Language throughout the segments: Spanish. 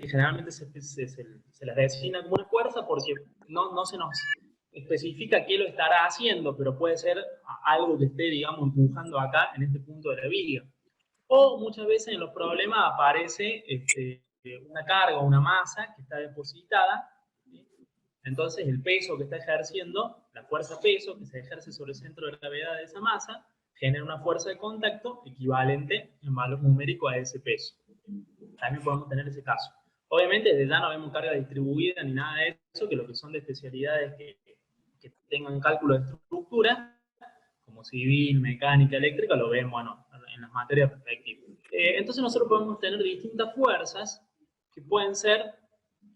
generalmente se las designa como una fuerza porque no se nos especifica qué lo estará haciendo, pero puede ser algo que esté, digamos, empujando acá en este punto de la viga. O muchas veces en los problemas aparece una carga, una masa que está depositada, ¿sí? Entonces el peso que está ejerciendo, la fuerza peso que se ejerce sobre el centro de gravedad de esa masa, genera una fuerza de contacto equivalente en valor numérico a ese peso. También podemos tener ese caso. Obviamente desde ya no vemos carga distribuida ni nada de eso, que lo que son de especialidades que tengan cálculo de estructura, como civil, mecánica, eléctrica, lo ven, bueno, en las materias respectivas. Entonces nosotros podemos tener distintas fuerzas que pueden ser,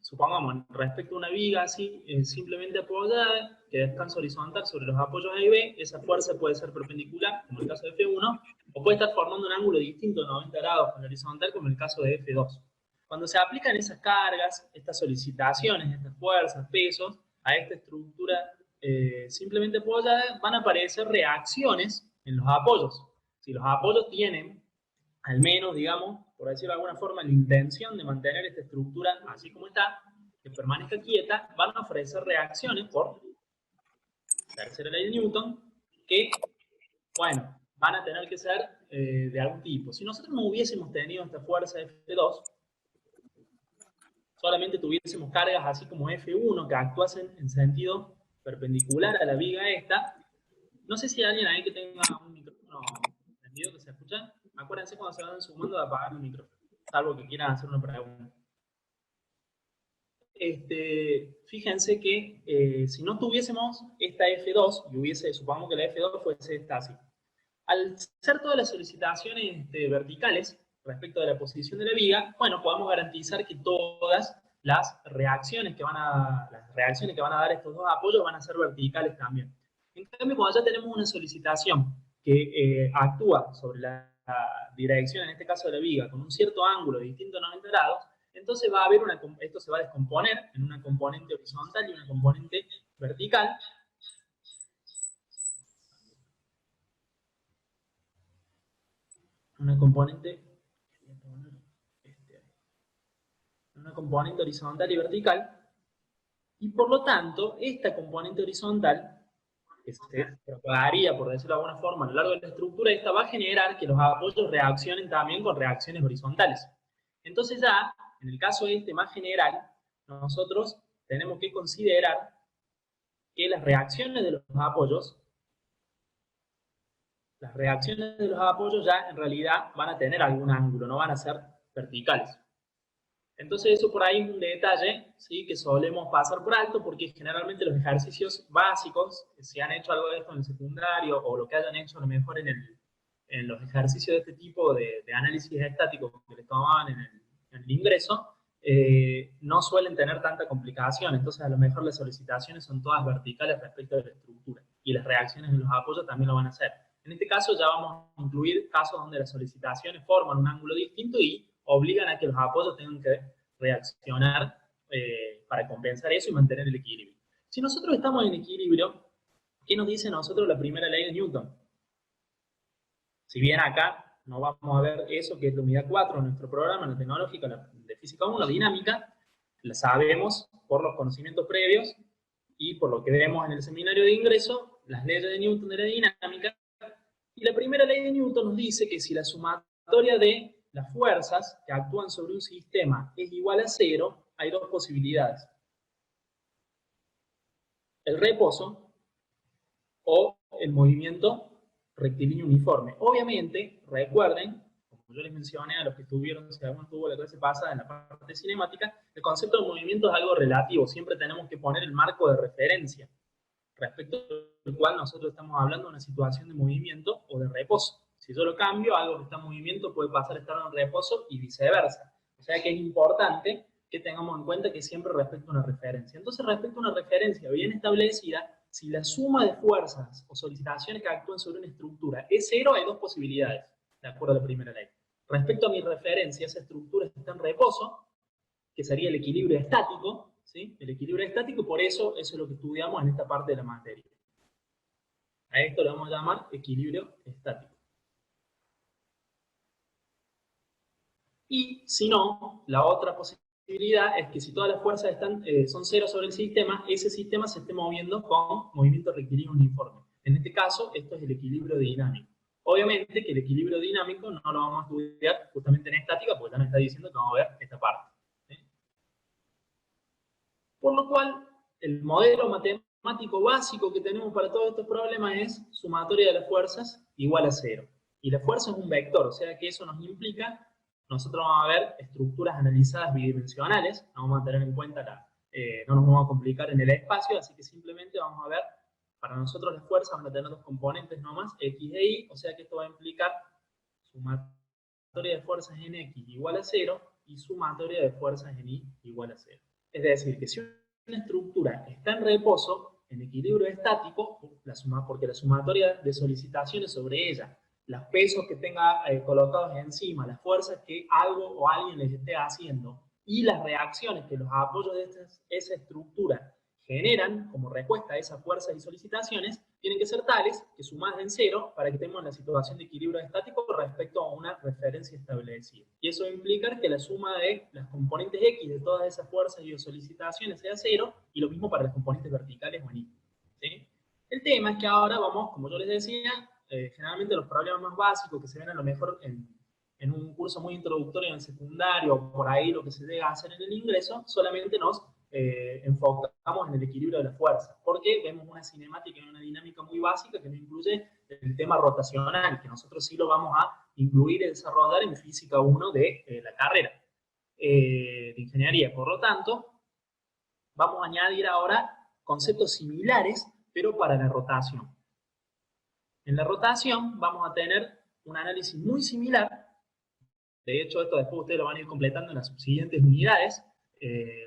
supongamos, respecto a una viga así, simplemente apoyada, que descansa horizontal sobre los apoyos A y B, esa fuerza puede ser perpendicular, como el caso de F1, o puede estar formando un ángulo distinto de 90 grados con el horizontal, como el caso de F2. Cuando se aplican esas cargas, estas solicitaciones, estas fuerzas, pesos, a esta estructura simplemente apoyada, van a aparecer reacciones en los apoyos. Si los apoyos tienen, al menos, digamos, por decirlo de alguna forma, la intención de mantener esta estructura así como está, que permanezca quieta, van a ofrecer reacciones por tercera ley de Newton, que, bueno, van a tener que ser de algún tipo. Si nosotros no hubiésemos tenido esta fuerza F2, solamente tuviésemos cargas así como F1 que actuasen en sentido perpendicular a la viga esta, no sé si hay alguien ahí que tenga un micrófono encendido que se escucha. Acuérdense cuando se van sumando de apagar el micrófono, salvo que quieran hacer una pregunta. Fíjense que si no tuviésemos esta F2 y hubiese, supongamos que la F2 fuese esta así, al ser todas las solicitaciones verticales respecto de la posición de la viga, bueno, podemos garantizar que todas las reacciones que van a dar estos dos apoyos van a ser verticales también. En cambio, cuando ya tenemos una solicitación que actúa sobre la dirección, en este caso de la viga, con un cierto ángulo distinto a 90 grados, entonces va a haber esto se va a descomponer en una componente horizontal y una componente vertical. Una componente horizontal y vertical, y por lo tanto, esta componente horizontal, que se propagaría, por decirlo de alguna forma, a lo largo de la estructura, esta va a generar que los apoyos reaccionen también con reacciones horizontales. Entonces ya, en el caso este más general, nosotros tenemos que considerar que las reacciones de los apoyos ya en realidad van a tener algún ángulo, no van a ser verticales. Entonces eso por ahí es un detalle, ¿sí?, que solemos pasar por alto porque generalmente los ejercicios básicos, si han hecho algo de esto en el secundario o lo que hayan hecho a lo mejor en los ejercicios de este tipo de análisis estático que les tomaban en el ingreso, no suelen tener tanta complicación. Entonces a lo mejor las solicitaciones son todas verticales respecto de la estructura y las reacciones en los apoyos también lo van a hacer. En este caso ya vamos a incluir casos donde las solicitaciones forman un ángulo distinto y obligan a que los apoyos tengan que reaccionar para compensar eso y mantener el equilibrio. Si nosotros estamos en equilibrio, ¿qué nos dice a nosotros la primera ley de Newton? Si bien acá no vamos a ver eso, que es la unidad 4 de nuestro programa, la tecnológica, la de física 1, la dinámica, la sabemos por los conocimientos previos y por lo que vemos en el seminario de ingreso, las leyes de Newton de la dinámica. Y la primera ley de Newton nos dice que si la sumatoria de las fuerzas que actúan sobre un sistema es igual a 0, hay dos posibilidades. El reposo o el movimiento rectilíneo uniforme. Obviamente, recuerden, como yo les mencioné a los que estuvieron, si alguno tuvo la clase pasada en la parte cinemática, el concepto de movimiento es algo relativo. Siempre tenemos que poner el marco de referencia respecto al cual nosotros estamos hablando de una situación de movimiento o de reposo. Si yo lo cambio, algo que está en movimiento puede pasar a estar en reposo y viceversa. O sea que es importante que tengamos en cuenta que siempre respecto a una referencia. Entonces, respecto a una referencia bien establecida, si la suma de fuerzas o solicitaciones que actúan sobre una estructura es 0, hay dos posibilidades, de acuerdo a la primera ley. Respecto a mi referencia, esa estructura está en reposo, que sería el equilibrio estático, ¿sí? El equilibrio estático, por eso es lo que estudiamos en esta parte de la materia. A esto le vamos a llamar equilibrio estático. Y si no, la otra posibilidad posibilidad es que si todas las fuerzas son cero sobre el sistema, ese sistema se esté moviendo con movimiento rectilíneo uniforme. En este caso, esto es el equilibrio dinámico. Obviamente que el equilibrio dinámico no lo vamos a estudiar justamente en estática, porque ya nos está diciendo que vamos a ver esta parte. ¿Sí? Por lo cual, el modelo matemático básico que tenemos para todos estos problemas es sumatoria de las fuerzas igual a cero. Y la fuerza es un vector, o sea que eso nos implica, nosotros vamos a ver estructuras analizadas bidimensionales, no vamos a tener en cuenta no nos vamos a complicar en el espacio, así que simplemente vamos a ver, para nosotros las fuerzas van a tener dos componentes nomás, X e Y, o sea que esto va a implicar sumatoria de fuerzas en X igual a cero y sumatoria de fuerzas en Y igual a cero. Es decir, que si una estructura está en reposo, en equilibrio estático, porque la sumatoria de solicitaciones sobre ella, los pesos que tenga colocados encima, las fuerzas que algo o alguien les esté haciendo y las reacciones que los apoyos de esa estructura generan como respuesta a esas fuerzas y solicitaciones, tienen que ser tales que sumadas en cero para que tengamos la situación de equilibrio estático respecto a una referencia establecida. Y eso implica que la suma de las componentes X de todas esas fuerzas y solicitaciones sea cero, y lo mismo para las componentes verticales o en Y. ¿Sí? El tema es que ahora vamos, como yo les decía, generalmente los problemas más básicos que se ven a lo mejor en un curso muy introductorio en el secundario, o por ahí lo que se llega a hacer en el ingreso, solamente nos enfocamos en el equilibrio de la fuerza, porque vemos una cinemática y una dinámica muy básica que no incluye el tema rotacional, que nosotros sí lo vamos a incluir y desarrollar en Física 1 de la carrera de ingeniería. Por lo tanto, vamos a añadir ahora conceptos similares, pero para la rotación. En la rotación vamos a tener un análisis muy similar. De hecho, esto después ustedes lo van a ir completando en las siguientes unidades.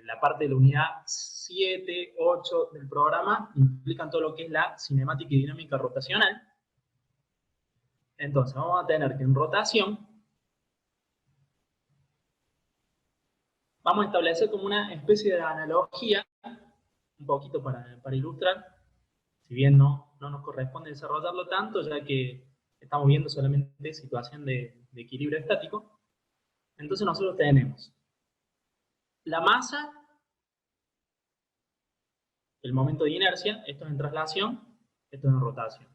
La parte de la unidad 7, 8 del programa implican todo lo que es la cinemática y dinámica rotacional. Entonces, vamos a tener que en rotación vamos a establecer como una especie de analogía, un poquito para ilustrar, si bien no nos corresponde desarrollarlo tanto, ya que estamos viendo solamente situación de equilibrio estático. Entonces nosotros tenemos la masa, el momento de inercia, esto es en traslación, esto es en rotación.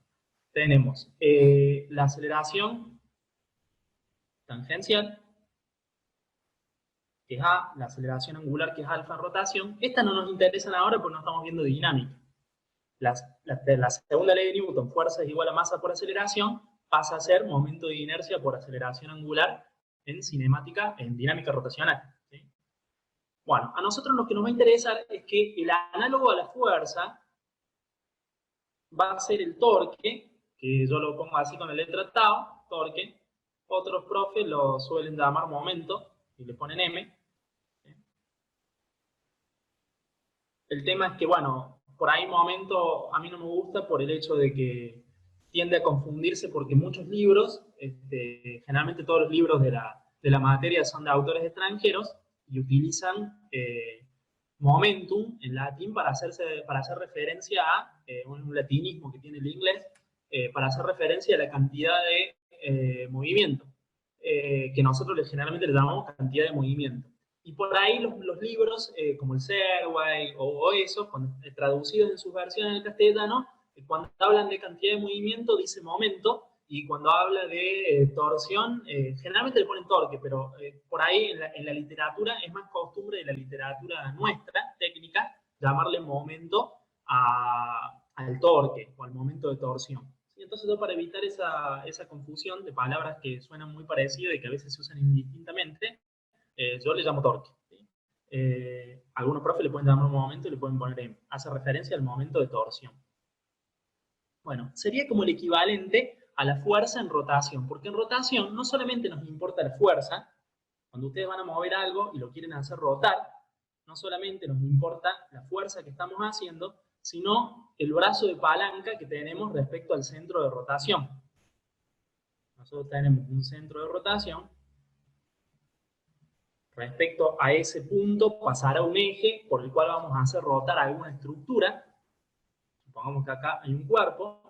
Tenemos la aceleración tangencial, que es A, la aceleración angular, que es alfa en rotación. Estas no nos interesan ahora porque no estamos viendo dinámica. La segunda ley de Newton, fuerza es igual a masa por aceleración, pasa a ser momento de inercia por aceleración angular en cinemática, en dinámica rotacional. ¿Sí? Bueno, a nosotros lo que nos va a interesar es que el análogo a la fuerza va a ser el torque, que yo lo pongo así con la letra tau, torque. Otros profes lo suelen llamar momento y le ponen M. ¿Sí? El tema es que, bueno, por ahí momento a mí no me gusta por el hecho de que tiende a confundirse porque muchos libros, generalmente todos los libros de la materia son de autores extranjeros y utilizan momentum en latín para hacer referencia a un latinismo que tiene el inglés, para hacer referencia a la cantidad de movimiento, que nosotros generalmente le llamamos cantidad de movimiento. Y por ahí los libros, como el Serway o eso, traducidos en sus versiones en el castellano, cuando hablan de cantidad de movimiento dice momento, y cuando habla de torsión, generalmente le ponen torque, pero por ahí en la literatura es más costumbre de la literatura nuestra, técnica, llamarle momento al torque o al momento de torsión. ¿Sí? Entonces, yo para evitar esa confusión de palabras que suenan muy parecidas y que a veces se usan indistintamente, yo le llamo torque. ¿Sí? Algunos profes le pueden llamar un momento y le pueden poner M. Hace referencia al momento de torsión. Bueno, sería como el equivalente a la fuerza en rotación, porque en rotación no solamente nos importa la fuerza, cuando ustedes van a mover algo y lo quieren hacer rotar, no solamente nos importa la fuerza que estamos haciendo, sino el brazo de palanca que tenemos respecto al centro de rotación. Nosotros tenemos un centro de rotación. Respecto a ese punto pasará un eje por el cual vamos a hacer rotar alguna estructura. Supongamos que acá hay un cuerpo,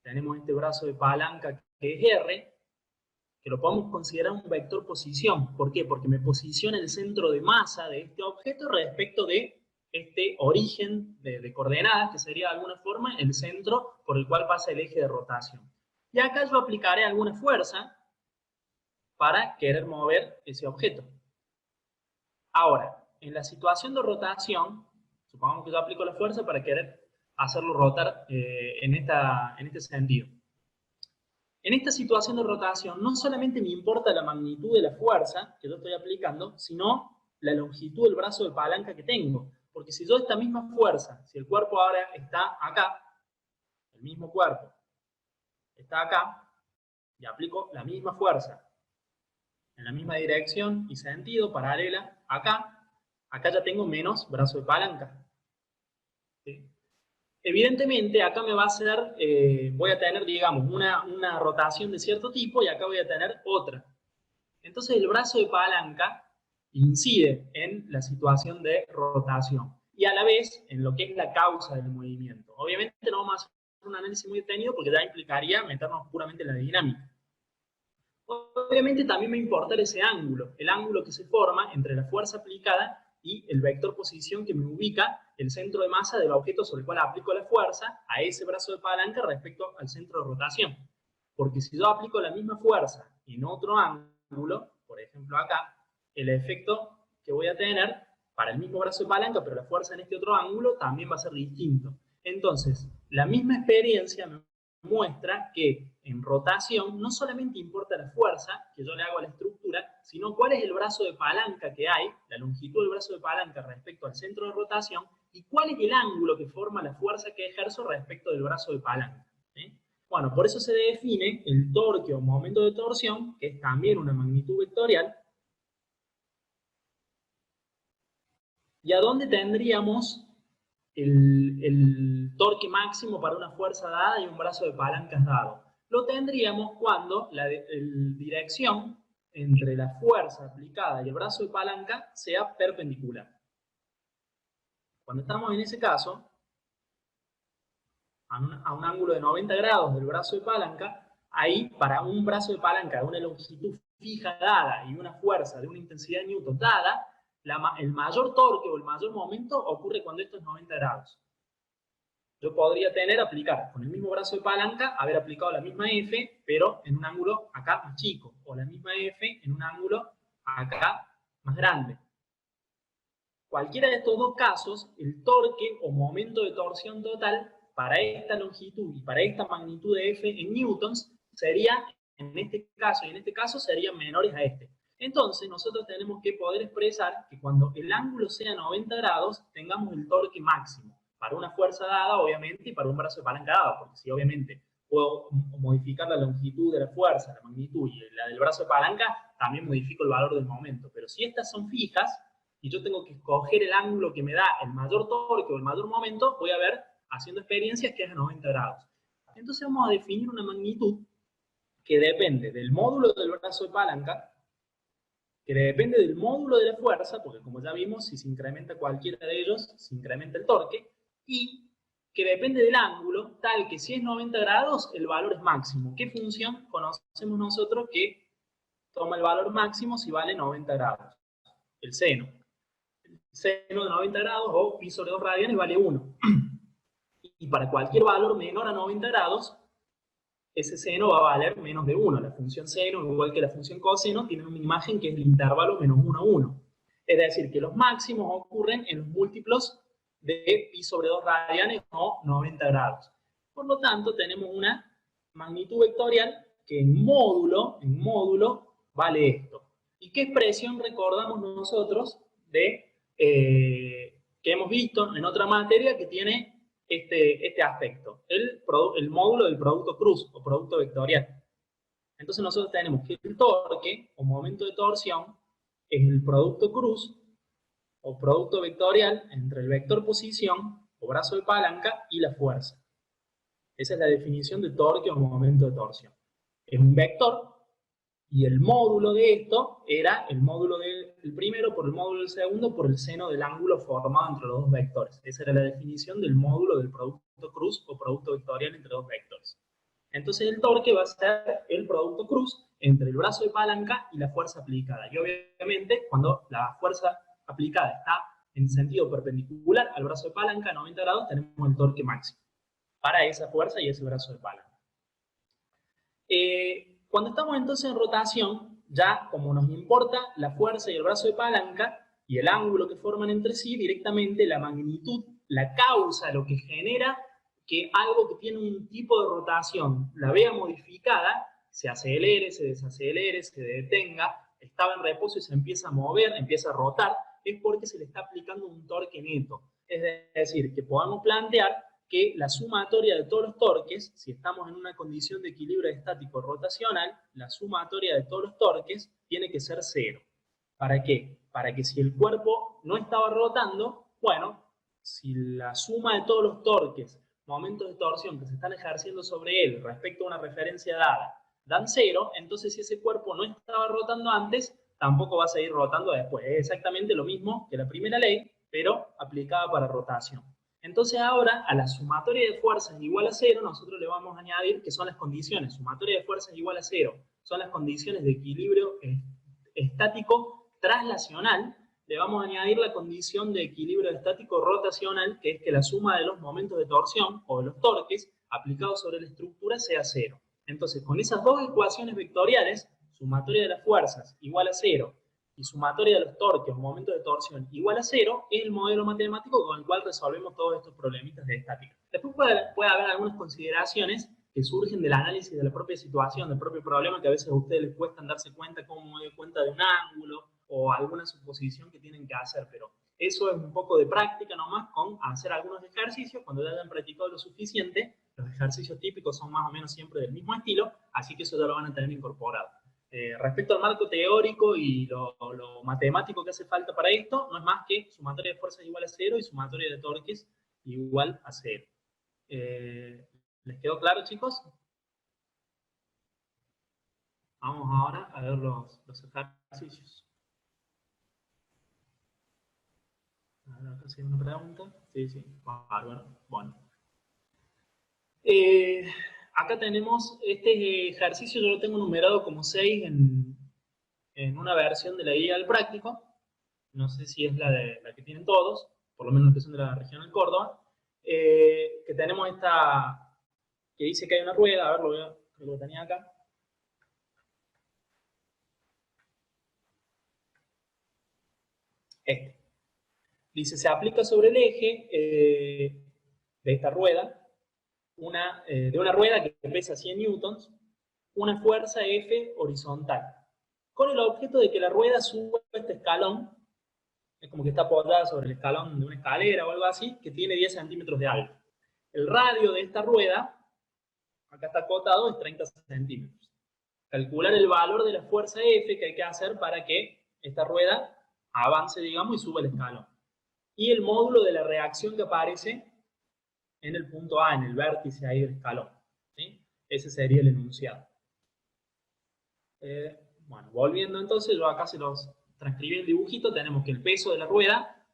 tenemos este brazo de palanca que es R, que lo podemos considerar un vector posición. ¿Por qué? Porque me posiciona el centro de masa de este objeto respecto de este origen de coordenadas, que sería de alguna forma el centro por el cual pasa el eje de rotación. Y acá yo aplicaré alguna fuerza para querer mover ese objeto. Ahora, en la situación de rotación, supongamos que yo aplico la fuerza para querer hacerlo rotar en este sentido. En esta situación de rotación, no solamente me importa la magnitud de la fuerza que yo estoy aplicando, sino la longitud del brazo de palanca que tengo. Porque si yo esta misma fuerza, si el cuerpo ahora está acá, el mismo cuerpo está acá, y aplico la misma fuerza en la misma dirección y sentido, paralela, acá ya tengo menos brazo de palanca. ¿Sí? Evidentemente, acá me va a hacer, voy a tener, digamos, una rotación de cierto tipo y acá voy a tener otra. Entonces, el brazo de palanca incide en la situación de rotación y a la vez en lo que es la causa del movimiento. Obviamente no vamos a hacer un análisis muy detenido porque ya implicaría meternos puramente en la dinámica. Obviamente también me importa ese ángulo, el ángulo que se forma entre la fuerza aplicada y el vector posición que me ubica el centro de masa del objeto sobre el cual aplico la fuerza a ese brazo de palanca respecto al centro de rotación. Porque si yo aplico la misma fuerza en otro ángulo, por ejemplo acá, el efecto que voy a tener para el mismo brazo de palanca, pero la fuerza en este otro ángulo, también va a ser distinto. Entonces, la misma experiencia me muestra que en rotación no solamente importa la fuerza que yo le hago a la estructura, sino cuál es el brazo de palanca que hay, la longitud del brazo de palanca respecto al centro de rotación, y cuál es el ángulo que forma la fuerza que ejerzo respecto del brazo de palanca. ¿Sí? Bueno, por eso se define el torque o momento de torsión, que es también una magnitud vectorial, y a dónde tendríamos el torque máximo para una fuerza dada y un brazo de palancas dado. Lo tendríamos cuando la dirección entre la fuerza aplicada y el brazo de palanca sea perpendicular. Cuando estamos en ese caso, a un ángulo de 90 grados del brazo de palanca, ahí para un brazo de palanca de una longitud fija dada y una fuerza de una intensidad newton dada, el mayor torque o el mayor momento ocurre cuando esto es 90 grados. Yo podría aplicar con el mismo brazo de palanca, haber aplicado la misma F, pero en un ángulo acá más chico, o la misma F en un ángulo acá más grande. Cualquiera de estos dos casos, el torque o momento de torsión total para esta longitud y para esta magnitud de F en newtons sería, en este caso y en este caso, serían menores a este. Entonces, nosotros tenemos que poder expresar que cuando el ángulo sea 90 grados, tengamos el torque máximo. Para una fuerza dada, obviamente, y para un brazo de palanca dado, porque si obviamente puedo modificar la longitud de la fuerza, la magnitud y la del brazo de palanca, también modifico el valor del momento. Pero si estas son fijas, y yo tengo que escoger el ángulo que me da el mayor torque o el mayor momento, voy a ver, haciendo experiencias, que es a 90 grados. Entonces vamos a definir una magnitud que depende del módulo del brazo de palanca, que depende del módulo de la fuerza, porque como ya vimos, si se incrementa cualquiera de ellos, se incrementa el torque, y que depende del ángulo, tal que si es 90 grados, el valor es máximo. ¿Qué función conocemos nosotros que toma el valor máximo si vale 90 grados? El seno. El seno de 90 grados o pi sobre 2 radianes vale 1. Y para cualquier valor menor a 90 grados, ese seno va a valer menos de 1. La función seno, igual que la función coseno, tienen una imagen que es el intervalo menos 1 a 1. Es decir, que los máximos ocurren en los múltiplos de pi sobre 2 radianes o 90 grados. Por lo tanto, tenemos una magnitud vectorial que en módulo vale esto. ¿Y qué expresión recordamos nosotros que hemos visto en otra materia que tiene este aspecto? El módulo del producto cruz o producto vectorial. Entonces nosotros tenemos que el torque o momento de torsión es el producto cruz o producto vectorial entre el vector posición o brazo de palanca y la fuerza. Esa es la definición de torque o momento de torsión. Es un vector y el módulo de esto era el módulo del primero por el módulo del segundo por el seno del ángulo formado entre los dos vectores. Esa era la definición del módulo del producto cruz o producto vectorial entre dos vectores. Entonces el torque va a ser el producto cruz entre el brazo de palanca y la fuerza aplicada. Y obviamente cuando la fuerza aplicada está en sentido perpendicular al brazo de palanca a 90 grados, tenemos el torque máximo para esa fuerza y ese brazo de palanca. Cuando estamos entonces en rotación, ya como nos importa la fuerza y el brazo de palanca y el ángulo que forman entre sí, directamente la magnitud, la causa, lo que genera que algo que tiene un tipo de rotación la vea modificada, se acelere, se desacelere, se detenga, estaba en reposo y se empieza a mover, empieza a rotar, es porque se le está aplicando un torque neto. Es decir, que podamos plantear que la sumatoria de todos los torques, si estamos en una condición de equilibrio estático rotacional, la sumatoria de todos los torques tiene que ser cero. ¿Para qué? Para que si el cuerpo no estaba rotando, bueno, si la suma de todos los torques, momentos de torsión que se están ejerciendo sobre él respecto a una referencia dada, dan cero, entonces si ese cuerpo no estaba rotando antes, tampoco va a seguir rotando después. Es exactamente lo mismo que la primera ley, pero aplicada para rotación. Entonces ahora a la sumatoria de fuerzas igual a cero, nosotros le vamos a añadir que son las condiciones. Sumatoria de fuerzas igual a cero son las condiciones de equilibrio estático traslacional. Le vamos a añadir la condición de equilibrio estático rotacional, que es que la suma de los momentos de torsión o de los torques aplicados sobre la estructura sea cero. Entonces, con esas dos ecuaciones vectoriales, sumatoria de las fuerzas igual a cero y sumatoria de los torques o momentos de torsión igual a cero, es el modelo matemático con el cual resolvemos todos estos problemitas de estática. Después puede haber algunas consideraciones que surgen del análisis de la propia situación, del propio problema, que a veces a ustedes les cuesta darse cuenta cómo me doy cuenta de un ángulo o alguna suposición que tienen que hacer, pero eso es un poco de práctica nomás con hacer algunos ejercicios. Cuando ya hayan practicado lo suficiente, los ejercicios típicos son más o menos siempre del mismo estilo, así que eso ya lo van a tener incorporado. Respecto al marco teórico y lo matemático que hace falta para esto, no es más que sumatoria de fuerzas igual a cero y sumatoria de torques igual a cero. ¿Les quedó claro, chicos? Vamos ahora a ver los ejercicios. A ver, acá si hay una pregunta. Sí, sí, bárbaro. Bueno. Acá tenemos este ejercicio, yo lo tengo numerado como 6 en una versión de la guía del práctico. No sé si es la que tienen todos, por lo menos los que son de la región del Córdoba. Que tenemos esta, que dice que hay una rueda, a ver, creo que lo tenía acá. Dice, se aplica sobre el eje de esta rueda, de una rueda que pesa 100 newtons, una fuerza F horizontal, con el objeto de que la rueda suba este escalón, es como que está apoyada sobre el escalón de una escalera o algo así, que tiene 10 centímetros de alto. El radio de esta rueda, acá está acotado, es 30 centímetros. Calcular el valor de la fuerza F que hay que hacer para que esta rueda avance, digamos, y suba el escalón. Y el módulo de la reacción que aparece en el punto A, en el vértice ahí del escalón. ¿Sí? Ese sería el enunciado. Bueno, volviendo entonces, yo acá se los transcribí el dibujito, tenemos que el peso de la rueda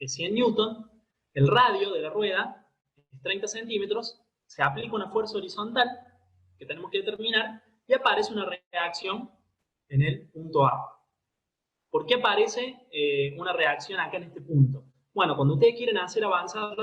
es 100 newton, el radio de la rueda es 30 centímetros, se aplica una fuerza horizontal que tenemos que determinar y aparece una reacción en el punto A. ¿Por qué aparece una reacción acá en este punto? Bueno, cuando ustedes quieren hacer avanzar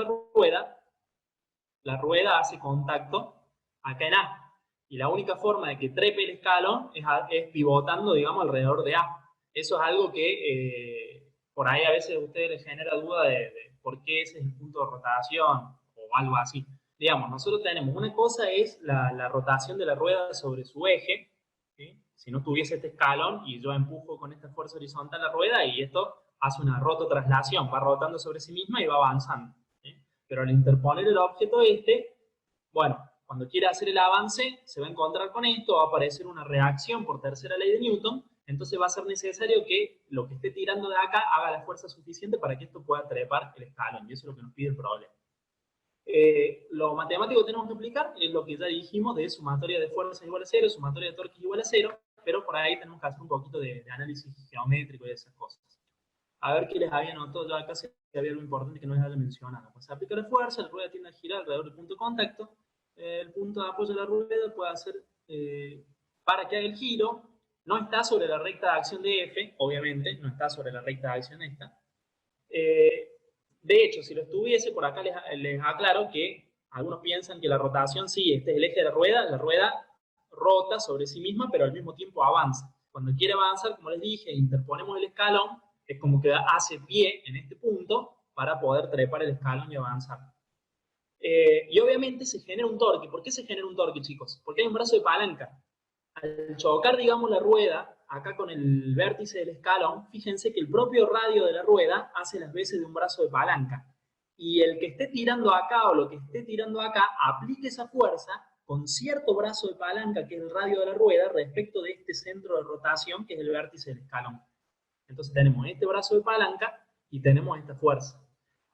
la rueda hace contacto acá en A. Y la única forma de que trepe el escalón es pivotando, digamos, alrededor de A. Eso es algo que por ahí a veces a ustedes les genera duda de por qué ese es el punto de rotación o algo así. Digamos, nosotros tenemos, una cosa es la rotación de la rueda sobre su eje, ¿sí? Si no tuviese este escalón y yo empujo con esta fuerza horizontal la rueda y esto hace una rototraslación, va rotando sobre sí misma y va avanzando. ¿Sí? Pero al interponer el objeto bueno, cuando quiera hacer el avance, se va a encontrar con esto, va a aparecer una reacción por tercera ley de Newton, entonces va a ser necesario que lo que esté tirando de acá haga la fuerza suficiente para que esto pueda trepar el escalón, y eso es lo que nos pide el problema. Lo matemático que tenemos que aplicar es lo que ya dijimos de sumatoria de fuerzas igual a cero, sumatoria de torques igual a cero, pero por ahí tenemos que hacer un poquito de análisis geométrico y de esas cosas. A ver qué les había notado yo acá, si había algo importante que no les haya mencionado. Pues se aplica la fuerza, la rueda tiende a girar alrededor del punto de contacto, El punto de apoyo de la rueda puede hacer para que haga el giro. No está sobre la recta de acción de F, obviamente, no está sobre la recta de acción esta. De hecho, si lo estuviese, por acá les aclaro que algunos piensan que la rotación, sí, este es el eje de la rueda rota sobre sí misma, pero al mismo tiempo avanza. Cuando quiere avanzar, como les dije, interponemos el escalón, es como que hace pie en este punto para poder trepar el escalón y avanzar. Y obviamente se genera un torque. ¿Por qué se genera un torque, chicos? Porque hay un brazo de palanca. Al chocar, digamos, la rueda, acá con el vértice del escalón, fíjense que el propio radio de la rueda hace las veces de un brazo de palanca. Y el que esté tirando acá o lo que esté tirando acá, aplique esa fuerza con cierto brazo de palanca, que es el radio de la rueda, respecto de este centro de rotación, que es el vértice del escalón. Entonces tenemos este brazo de palanca y tenemos esta fuerza.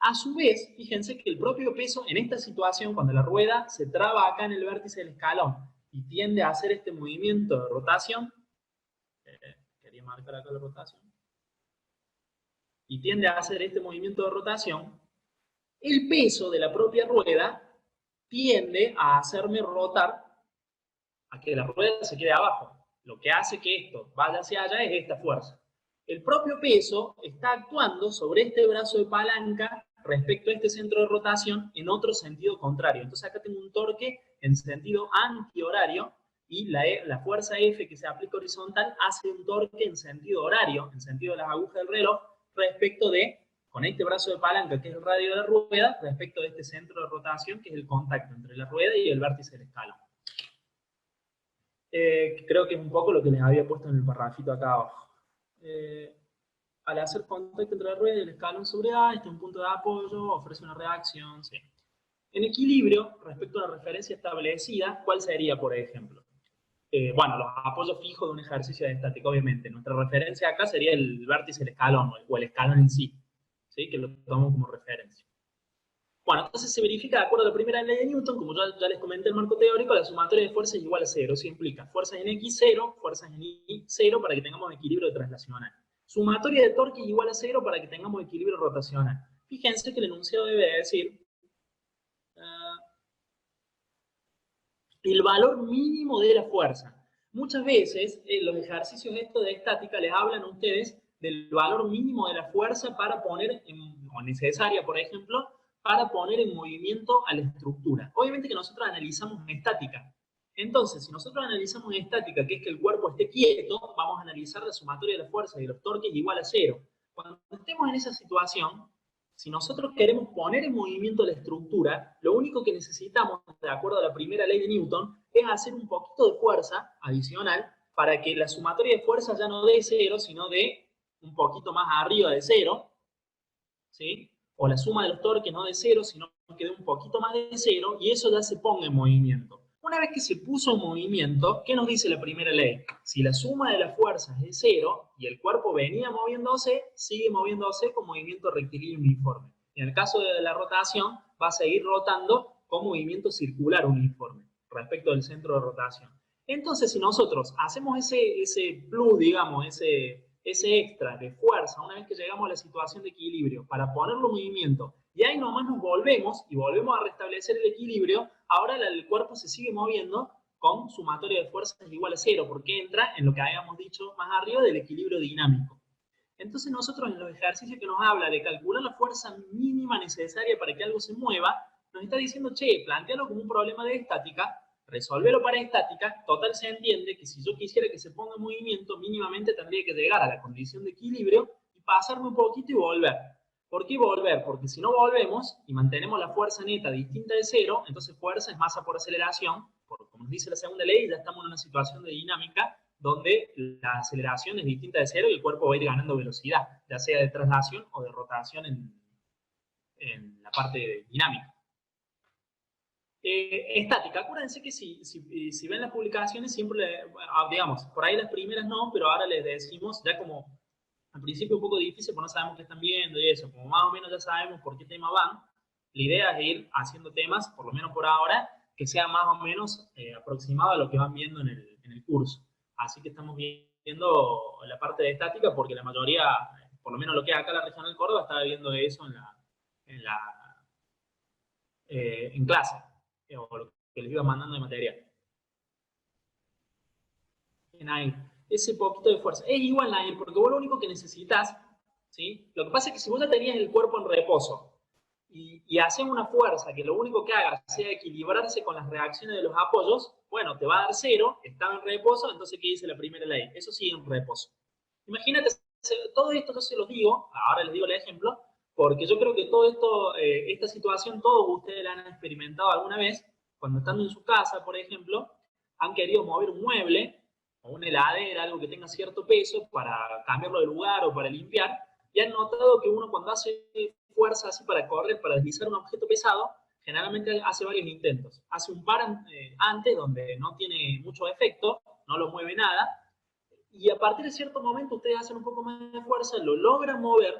A su vez, fíjense que el propio peso en esta situación, cuando la rueda se traba acá en el vértice del escalón y tiende a hacer este movimiento de rotación, quería marcar acá la rotación, y tiende a hacer este movimiento de rotación, el peso de la propia rueda tiende a hacerme rotar, a que la rueda se quede abajo. Lo que hace que esto vaya hacia allá es esta fuerza. El propio peso está actuando sobre este brazo de palanca respecto a este centro de rotación en otro sentido contrario. Entonces acá tengo un torque en sentido antihorario y la fuerza F que se aplica horizontal hace un torque en sentido horario, en sentido de las agujas del reloj, respecto de, con este brazo de palanca que es el radio de la rueda, respecto de este centro de rotación que es el contacto entre la rueda y el vértice del escalón. Creo que es un poco lo que les había puesto en el parrafito acá abajo. Al hacer contacto entre la rueda y el escalón sobre A, este es un punto de apoyo, ofrece una reacción, sí. En equilibrio, respecto a la referencia establecida, ¿cuál sería, por ejemplo? Bueno, los apoyos fijos de un ejercicio de estática, obviamente. Nuestra referencia acá sería el vértice del escalón, o el escalón en sí, ¿sí? Que lo tomamos como referencia. Bueno, entonces se verifica de acuerdo a la primera ley de Newton, como ya les comenté el marco teórico, la sumatoria de fuerzas es igual a cero. Eso implica fuerzas en X cero, fuerzas en Y cero para que tengamos equilibrio traslacional. Sumatoria de torque igual a cero para que tengamos equilibrio rotacional. Fíjense que el enunciado debe decir el valor mínimo de la fuerza. Muchas veces los ejercicios estos de estática les hablan a ustedes del valor mínimo de la fuerza para poner, o necesaria, por ejemplo, para poner en movimiento a la estructura. Obviamente que nosotros analizamos en estática. Entonces, si nosotros analizamos en estática, que es que el cuerpo esté quieto, vamos a analizar la sumatoria de la fuerza y de los torques igual a cero. Cuando estemos en esa situación, si nosotros queremos poner en movimiento la estructura, lo único que necesitamos, de acuerdo a la primera ley de Newton, es hacer un poquito de fuerza adicional para que la sumatoria de fuerza ya no dé cero, sino de un poquito más arriba de cero, ¿sí? O la suma de los torques no de cero, sino que dé un poquito más de cero, y eso ya se ponga en movimiento. Una vez que se puso en movimiento, ¿qué nos dice la primera ley? Si la suma de las fuerzas es cero y el cuerpo venía moviéndose, sigue moviéndose con movimiento rectilíneo uniforme. En el caso de la rotación, va a seguir rotando con movimiento circular uniforme respecto del centro de rotación. Entonces, si nosotros hacemos ese plus, digamos, ese extra de fuerza, una vez que llegamos a la situación de equilibrio, para ponerlo en movimiento, y ahí nomás nos volvemos y volvemos a restablecer el equilibrio, ahora el cuerpo se sigue moviendo con sumatoria de fuerzas igual a cero, porque entra en lo que habíamos dicho más arriba del equilibrio dinámico. Entonces nosotros en los ejercicios que nos habla de calcular la fuerza mínima necesaria para que algo se mueva, nos está diciendo, che, plantealo como un problema de estática, resolverlo para estática, total se entiende que si yo quisiera que se ponga en movimiento, mínimamente tendría que llegar a la condición de equilibrio y pasarme un poquito y volver. ¿Por qué volver? Porque si no volvemos y mantenemos la fuerza neta distinta de cero, entonces fuerza es masa por aceleración, como nos dice la segunda ley, ya estamos en una situación de dinámica donde la aceleración es distinta de cero y el cuerpo va a ir ganando velocidad, ya sea de traslación o de rotación en la parte dinámica. Estática, acuérdense que si ven las publicaciones, siempre, digamos, por ahí las primeras no, pero ahora les decimos, ya como al principio un poco difícil porque no sabemos qué están viendo y eso, como más o menos ya sabemos por qué tema van, la idea es ir haciendo temas, por lo menos por ahora, que sea más o menos aproximado a lo que van viendo en el curso. Así que estamos viendo la parte de estática porque la mayoría, por lo menos lo que es acá en la región del Córdoba, estaba viendo eso en clase, o lo que les iba mandando de material. En aire. Ese poquito de fuerza. Es igual en aire, porque vos lo único que necesitas, ¿sí? Lo que pasa es que si vos ya tenías el cuerpo en reposo y haces una fuerza que lo único que haga sea equilibrarse con las reacciones de los apoyos, bueno, te va a dar 0, estaba en reposo, entonces ¿qué dice la primera ley? Eso sigue en reposo. Imagínate, todo esto yo se los digo, ahora les digo el ejemplo, porque yo creo que todo esto, esta situación, todos ustedes la han experimentado alguna vez, cuando están en su casa, por ejemplo, han querido mover un mueble o una heladera, algo que tenga cierto peso para cambiarlo de lugar o para limpiar, y han notado que uno cuando hace fuerza así para correr, para deslizar un objeto pesado, generalmente hace varios intentos. Hace un par antes, donde no tiene mucho efecto, no lo mueve nada, y a partir de cierto momento ustedes hacen un poco más de fuerza, lo logran mover,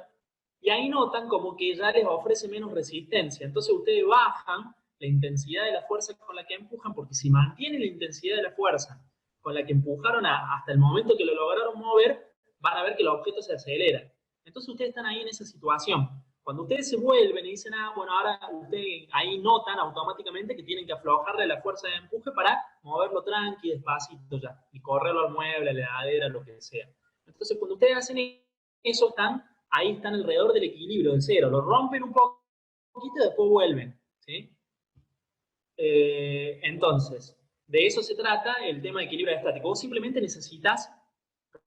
y ahí notan como que ya les ofrece menos resistencia. Entonces ustedes bajan la intensidad de la fuerza con la que empujan, porque si mantienen la intensidad de la fuerza con la que empujaron hasta el momento que lo lograron mover, van a ver que el objeto se acelera. Entonces ustedes están ahí en esa situación. Cuando ustedes se vuelven y dicen, bueno, ahora ustedes ahí notan automáticamente que tienen que aflojarle la fuerza de empuje para moverlo tranqui, despacito ya, y correrlo al mueble, a la heladera, lo que sea. Entonces cuando ustedes hacen eso, ahí están alrededor del equilibrio, del 0. Lo rompen un poquito y después vuelven, ¿sí? Entonces, de eso se trata el tema de equilibrio estático. Vos simplemente necesitas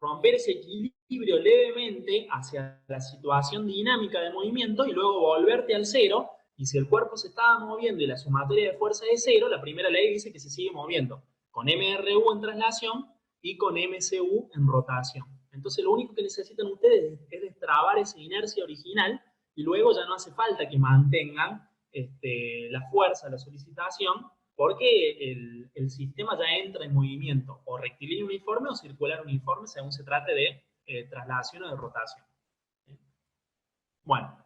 romper ese equilibrio levemente hacia la situación dinámica de movimiento y luego volverte al 0. Y si el cuerpo se estaba moviendo y la sumatoria de fuerza es 0, la primera ley dice que se sigue moviendo con MRU en traslación y con MCU en rotación. Entonces lo único que necesitan ustedes es destrabar esa inercia original y luego ya no hace falta que mantengan la fuerza, la solicitación, porque el sistema ya entra en movimiento, o rectilíneo uniforme o circular uniforme, según se trate de traslación o de rotación. Bueno,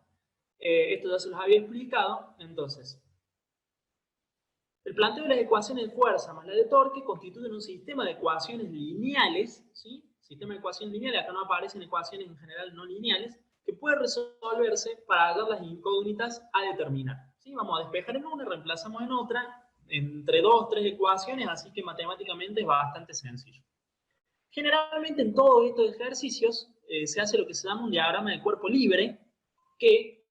esto ya se los había explicado, entonces. El planteo de las ecuaciones de fuerza más la de torque constituyen un sistema de ecuaciones lineales, ¿sí? Sistema de ecuaciones lineales, acá no aparecen ecuaciones en general no lineales, que puede resolverse para hallar las incógnitas a determinar. ¿Sí? Vamos a despejar en una, reemplazamos en otra, entre 2 o 3 ecuaciones, así que matemáticamente es bastante sencillo. Generalmente en todos estos ejercicios se hace lo que se llama un diagrama de cuerpo libre, que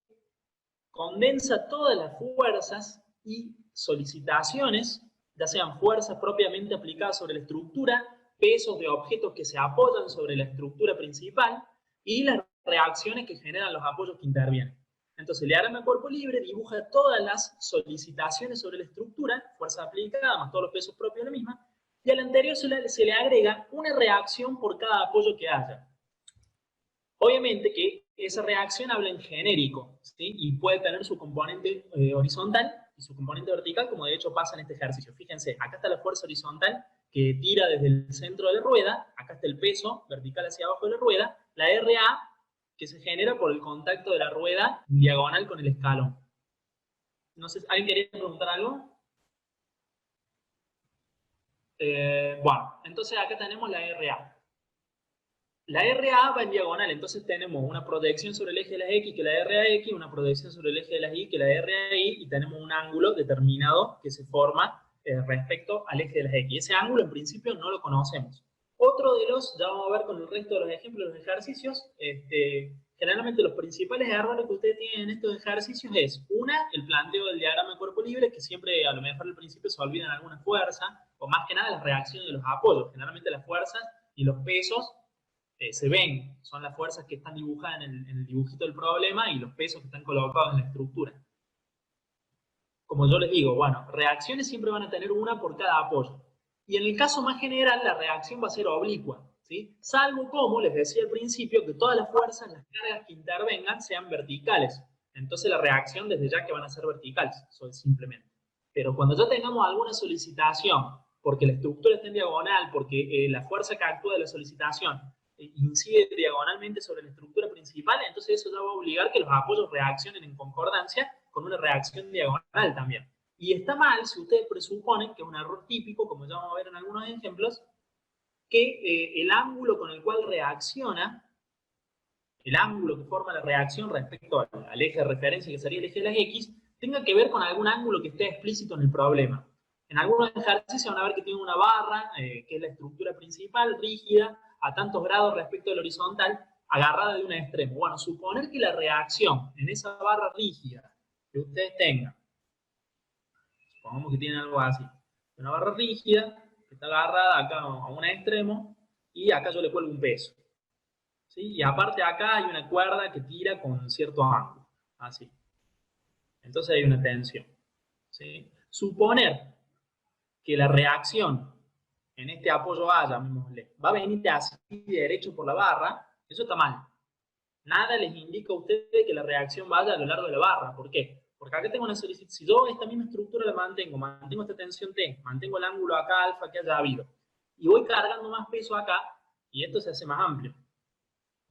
condensa todas las fuerzas y solicitaciones, ya sean fuerzas propiamente aplicadas sobre la estructura, pesos de objetos que se apoyan sobre la estructura principal y las reacciones que generan los apoyos que intervienen. Entonces, el diagrama de cuerpo libre dibuja todas las solicitaciones sobre la estructura, fuerza aplicada más todos los pesos propios de la misma, y al anterior se le agrega una reacción por cada apoyo que haya. Obviamente que esa reacción habla en genérico, ¿sí? Y puede tener su componente horizontal y su componente vertical, como de hecho pasa en este ejercicio. Fíjense, acá está la fuerza horizontal que tira desde el centro de la rueda, acá está el peso vertical hacia abajo de la rueda, la RA que se genera por el contacto de la rueda diagonal con el escalón. No sé, ¿alguien quería preguntar algo? Bueno, entonces acá tenemos la RA. La RA va en diagonal, entonces tenemos una proyección sobre el eje de las X, que es la RAX, una proyección sobre el eje de las Y, que es la RAY, y tenemos un ángulo determinado que se forma respecto al eje de las X. Ese ángulo en principio no lo conocemos. Otro de los, ya vamos a ver con el resto de los ejemplos de los ejercicios, generalmente los principales errores que ustedes tienen en estos ejercicios es, una, el planteo del diagrama de cuerpo libre, que siempre a lo mejor al principio se olvidan alguna fuerza, o más que nada las reacciones de los apoyos. Generalmente las fuerzas y los pesos se ven, son las fuerzas que están dibujadas en el dibujito del problema y los pesos que están colocados en la estructura. Como yo les digo, bueno, reacciones siempre van a tener una por cada apoyo. Y en el caso más general, la reacción va a ser oblicua, ¿sí? Salvo como, les decía al principio, que todas las fuerzas, las cargas que intervengan sean verticales. Entonces la reacción desde ya que van a ser verticales, simplemente. Pero cuando ya tengamos alguna solicitación, porque la estructura está en diagonal, porque la fuerza que actúa de la solicitación incide diagonalmente sobre la estructura principal, entonces eso ya va a obligar que los apoyos reaccionen en concordancia con una reacción diagonal también. Y está mal si ustedes presuponen, que es un error típico, como ya vamos a ver en algunos ejemplos, que el ángulo con el cual reacciona, el ángulo que forma la reacción respecto al eje de referencia, que sería el eje de las X, tenga que ver con algún ángulo que esté explícito en el problema. En algunos ejercicios van a ver que tiene una barra, que es la estructura principal, rígida, a tantos grados respecto del horizontal, agarrada de un extremo. Bueno, suponer que la reacción en esa barra rígida que ustedes tengan, supongamos que tienen algo así, una barra rígida que está agarrada acá a un extremo y acá yo le cuelgo un peso. ¿Sí? Y aparte acá hay una cuerda que tira con cierto ángulo, así. Entonces hay una tensión. ¿Sí? Suponer que la reacción en este apoyo A, llamémosle, va a venir así derecho por la barra, eso está mal. Nada les indica a ustedes que la reacción vaya a lo largo de la barra. ¿Por qué? Porque acá tengo una solicitud. Si yo esta misma estructura la mantengo esta tensión T, mantengo el ángulo acá alfa que haya habido, y voy cargando más peso acá, y esto se hace más amplio,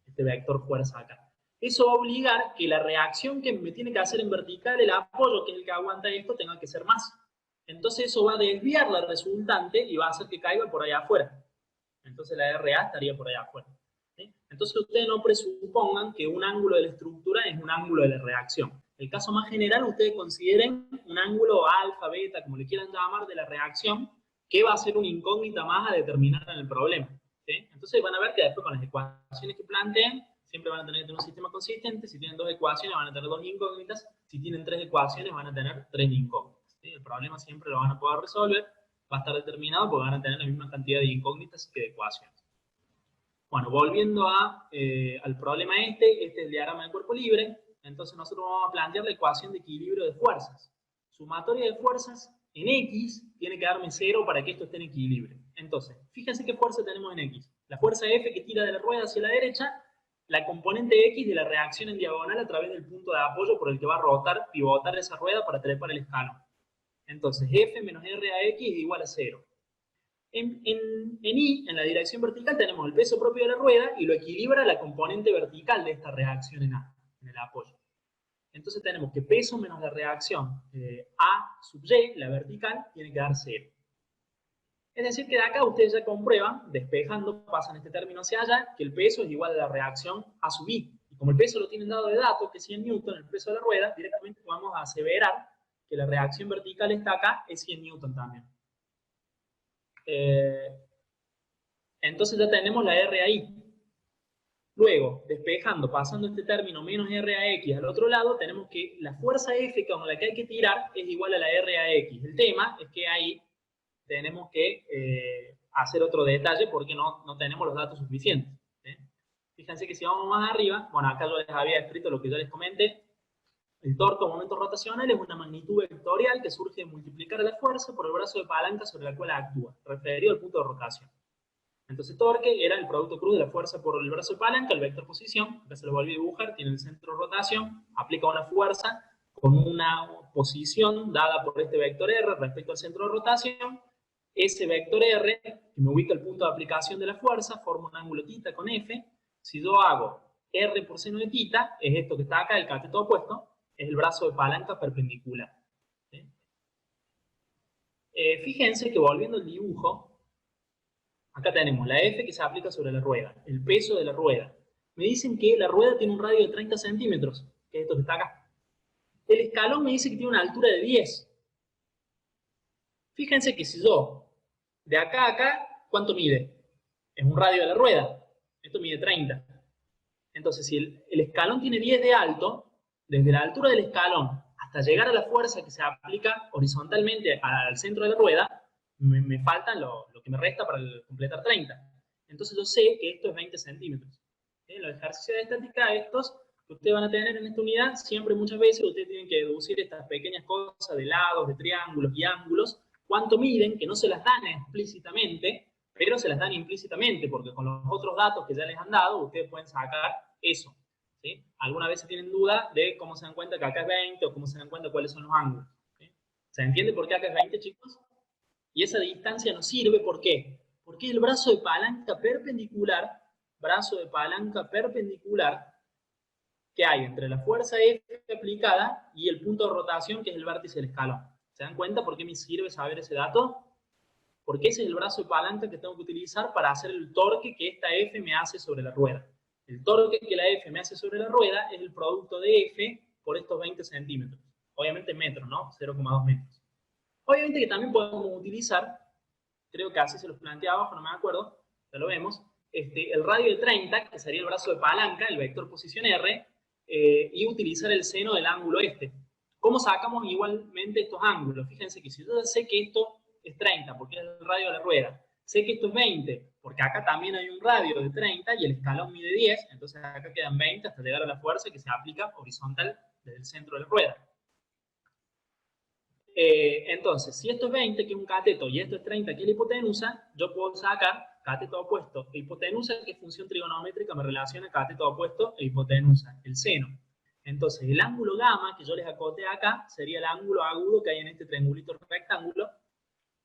este vector fuerza acá. Eso va a obligar que la reacción que me tiene que hacer en vertical, el apoyo, que es el que aguanta esto, tenga que ser más. Entonces eso va a desviar la resultante y va a hacer que caiga por allá afuera. Entonces la RA estaría por allá afuera. ¿Sí? Entonces ustedes no presupongan que un ángulo de la estructura es un ángulo de la reacción. El caso más general, ustedes consideren un ángulo alfa, beta, como le quieran llamar, de la reacción, que va a ser una incógnita más a determinar en el problema. ¿Sí? Entonces van a ver que después con las ecuaciones que planteen, siempre van a tener un sistema consistente. Si tienen dos ecuaciones, van a tener dos incógnitas. Si tienen tres ecuaciones, van a tener tres incógnitas. ¿Sí? El problema siempre lo van a poder resolver. Va a estar determinado porque van a tener la misma cantidad de incógnitas que de ecuaciones. Bueno, volviendo al problema este es el diagrama del cuerpo libre. Entonces nosotros vamos a plantear la ecuación de equilibrio de fuerzas. Sumatoria de fuerzas en X tiene que darme 0 para que esto esté en equilibrio. Entonces, fíjense qué fuerza tenemos en X. La fuerza F que tira de la rueda hacia la derecha, la componente X de la reacción en diagonal a través del punto de apoyo por el que va a rotar, pivotar esa rueda para trepar el escalón. Entonces, F menos R a X es igual a 0. En Y, en la dirección vertical, tenemos el peso propio de la rueda y lo equilibra la componente vertical de esta reacción en A, en el apoyo. Entonces tenemos que peso menos la reacción A sub Y, la vertical, tiene que dar 0. Es decir, que de acá ustedes ya comprueban, despejando, pasan este término hacia allá, que el peso es igual a la reacción A sub Y. Y como el peso lo tienen dado de datos, que es 100 newton, el peso de la rueda, directamente podemos aseverar que la reacción vertical está acá, es 100 newton también. Entonces ya tenemos la R ahí. Luego, despejando, pasando este término menos R a X al otro lado, tenemos que la fuerza F con la que hay que tirar es igual a la R a X. El tema es que ahí tenemos que hacer otro detalle porque no tenemos los datos suficientes. ¿Sí? Fíjense que si vamos más arriba, bueno, acá yo les había escrito lo que ya les comenté. El torque o momento rotacional es una magnitud vectorial que surge de multiplicar la fuerza por el brazo de palanca sobre la cual actúa, referido al punto de rotación. Entonces torque era el producto cruz de la fuerza por el brazo de palanca, el vector posición, acá se lo volví a dibujar, tiene el centro de rotación, aplica una fuerza con una posición dada por este vector R respecto al centro de rotación. Ese vector R, que me ubica el punto de aplicación de la fuerza, forma un ángulo θ con F. Si yo hago R por seno de θ, es esto que está acá, el cateto opuesto, es el brazo de palanca perpendicular. ¿Sí? Fíjense que volviendo al dibujo, acá tenemos la F que se aplica sobre la rueda, el peso de la rueda. Me dicen que la rueda tiene un radio de 30 centímetros, que es esto que está acá. El escalón me dice que tiene una altura de 10. Fíjense que si yo, de acá a acá, ¿cuánto mide? Es un radio de la rueda. Esto mide 30. Entonces, si el escalón tiene 10 de alto, desde la altura del escalón hasta llegar a la fuerza que se aplica horizontalmente al centro de la rueda, me faltan lo que me resta para completar 30. Entonces yo sé que esto es 20 centímetros. En los ejercicios de estática, estos que ustedes van a tener en esta unidad, siempre muchas veces ustedes tienen que deducir estas pequeñas cosas de lados, de triángulos y ángulos, cuánto miden, que no se las dan explícitamente, pero se las dan implícitamente, porque con los otros datos que ya les han dado, ustedes pueden sacar eso. ¿Sí? Algunas veces tienen duda de cómo se dan cuenta que acá es 20 o cómo se dan cuenta cuáles son los ángulos. ¿Sí? ¿Se entiende por qué acá es 20, chicos? Y esa distancia nos sirve, ¿por qué? Porque el brazo de palanca perpendicular, que hay entre la fuerza F aplicada y el punto de rotación, que es el vértice del escalón. ¿Se dan cuenta por qué me sirve saber ese dato? Porque ese es el brazo de palanca que tengo que utilizar para hacer el torque que esta F me hace sobre la rueda. El torque que la F me hace sobre la rueda es el producto de F por estos 20 centímetros. Obviamente metros, ¿no? 0,2 metros. Obviamente que también podemos utilizar, creo que así se los plantea abajo, no me acuerdo, ya lo vemos, el radio de 30, que sería el brazo de palanca, el vector posición R, y utilizar el seno del ángulo este. ¿Cómo sacamos igualmente estos ángulos? Fíjense que si yo sé que esto es 30, porque es el radio de la rueda, sé que esto es 20, porque acá también hay un radio de 30 y el escalón mide 10, entonces acá quedan 20 hasta llegar a la fuerza que se aplica horizontal desde el centro de la rueda. Entonces, si esto es 20, que es un cateto, y esto es 30, que es la hipotenusa, yo puedo sacar cateto opuesto e hipotenusa, que es función trigonométrica, me relaciona cateto opuesto e hipotenusa, el seno. Entonces, el ángulo gamma, que yo les acoté acá, sería el ángulo agudo que hay en este triangulito rectángulo,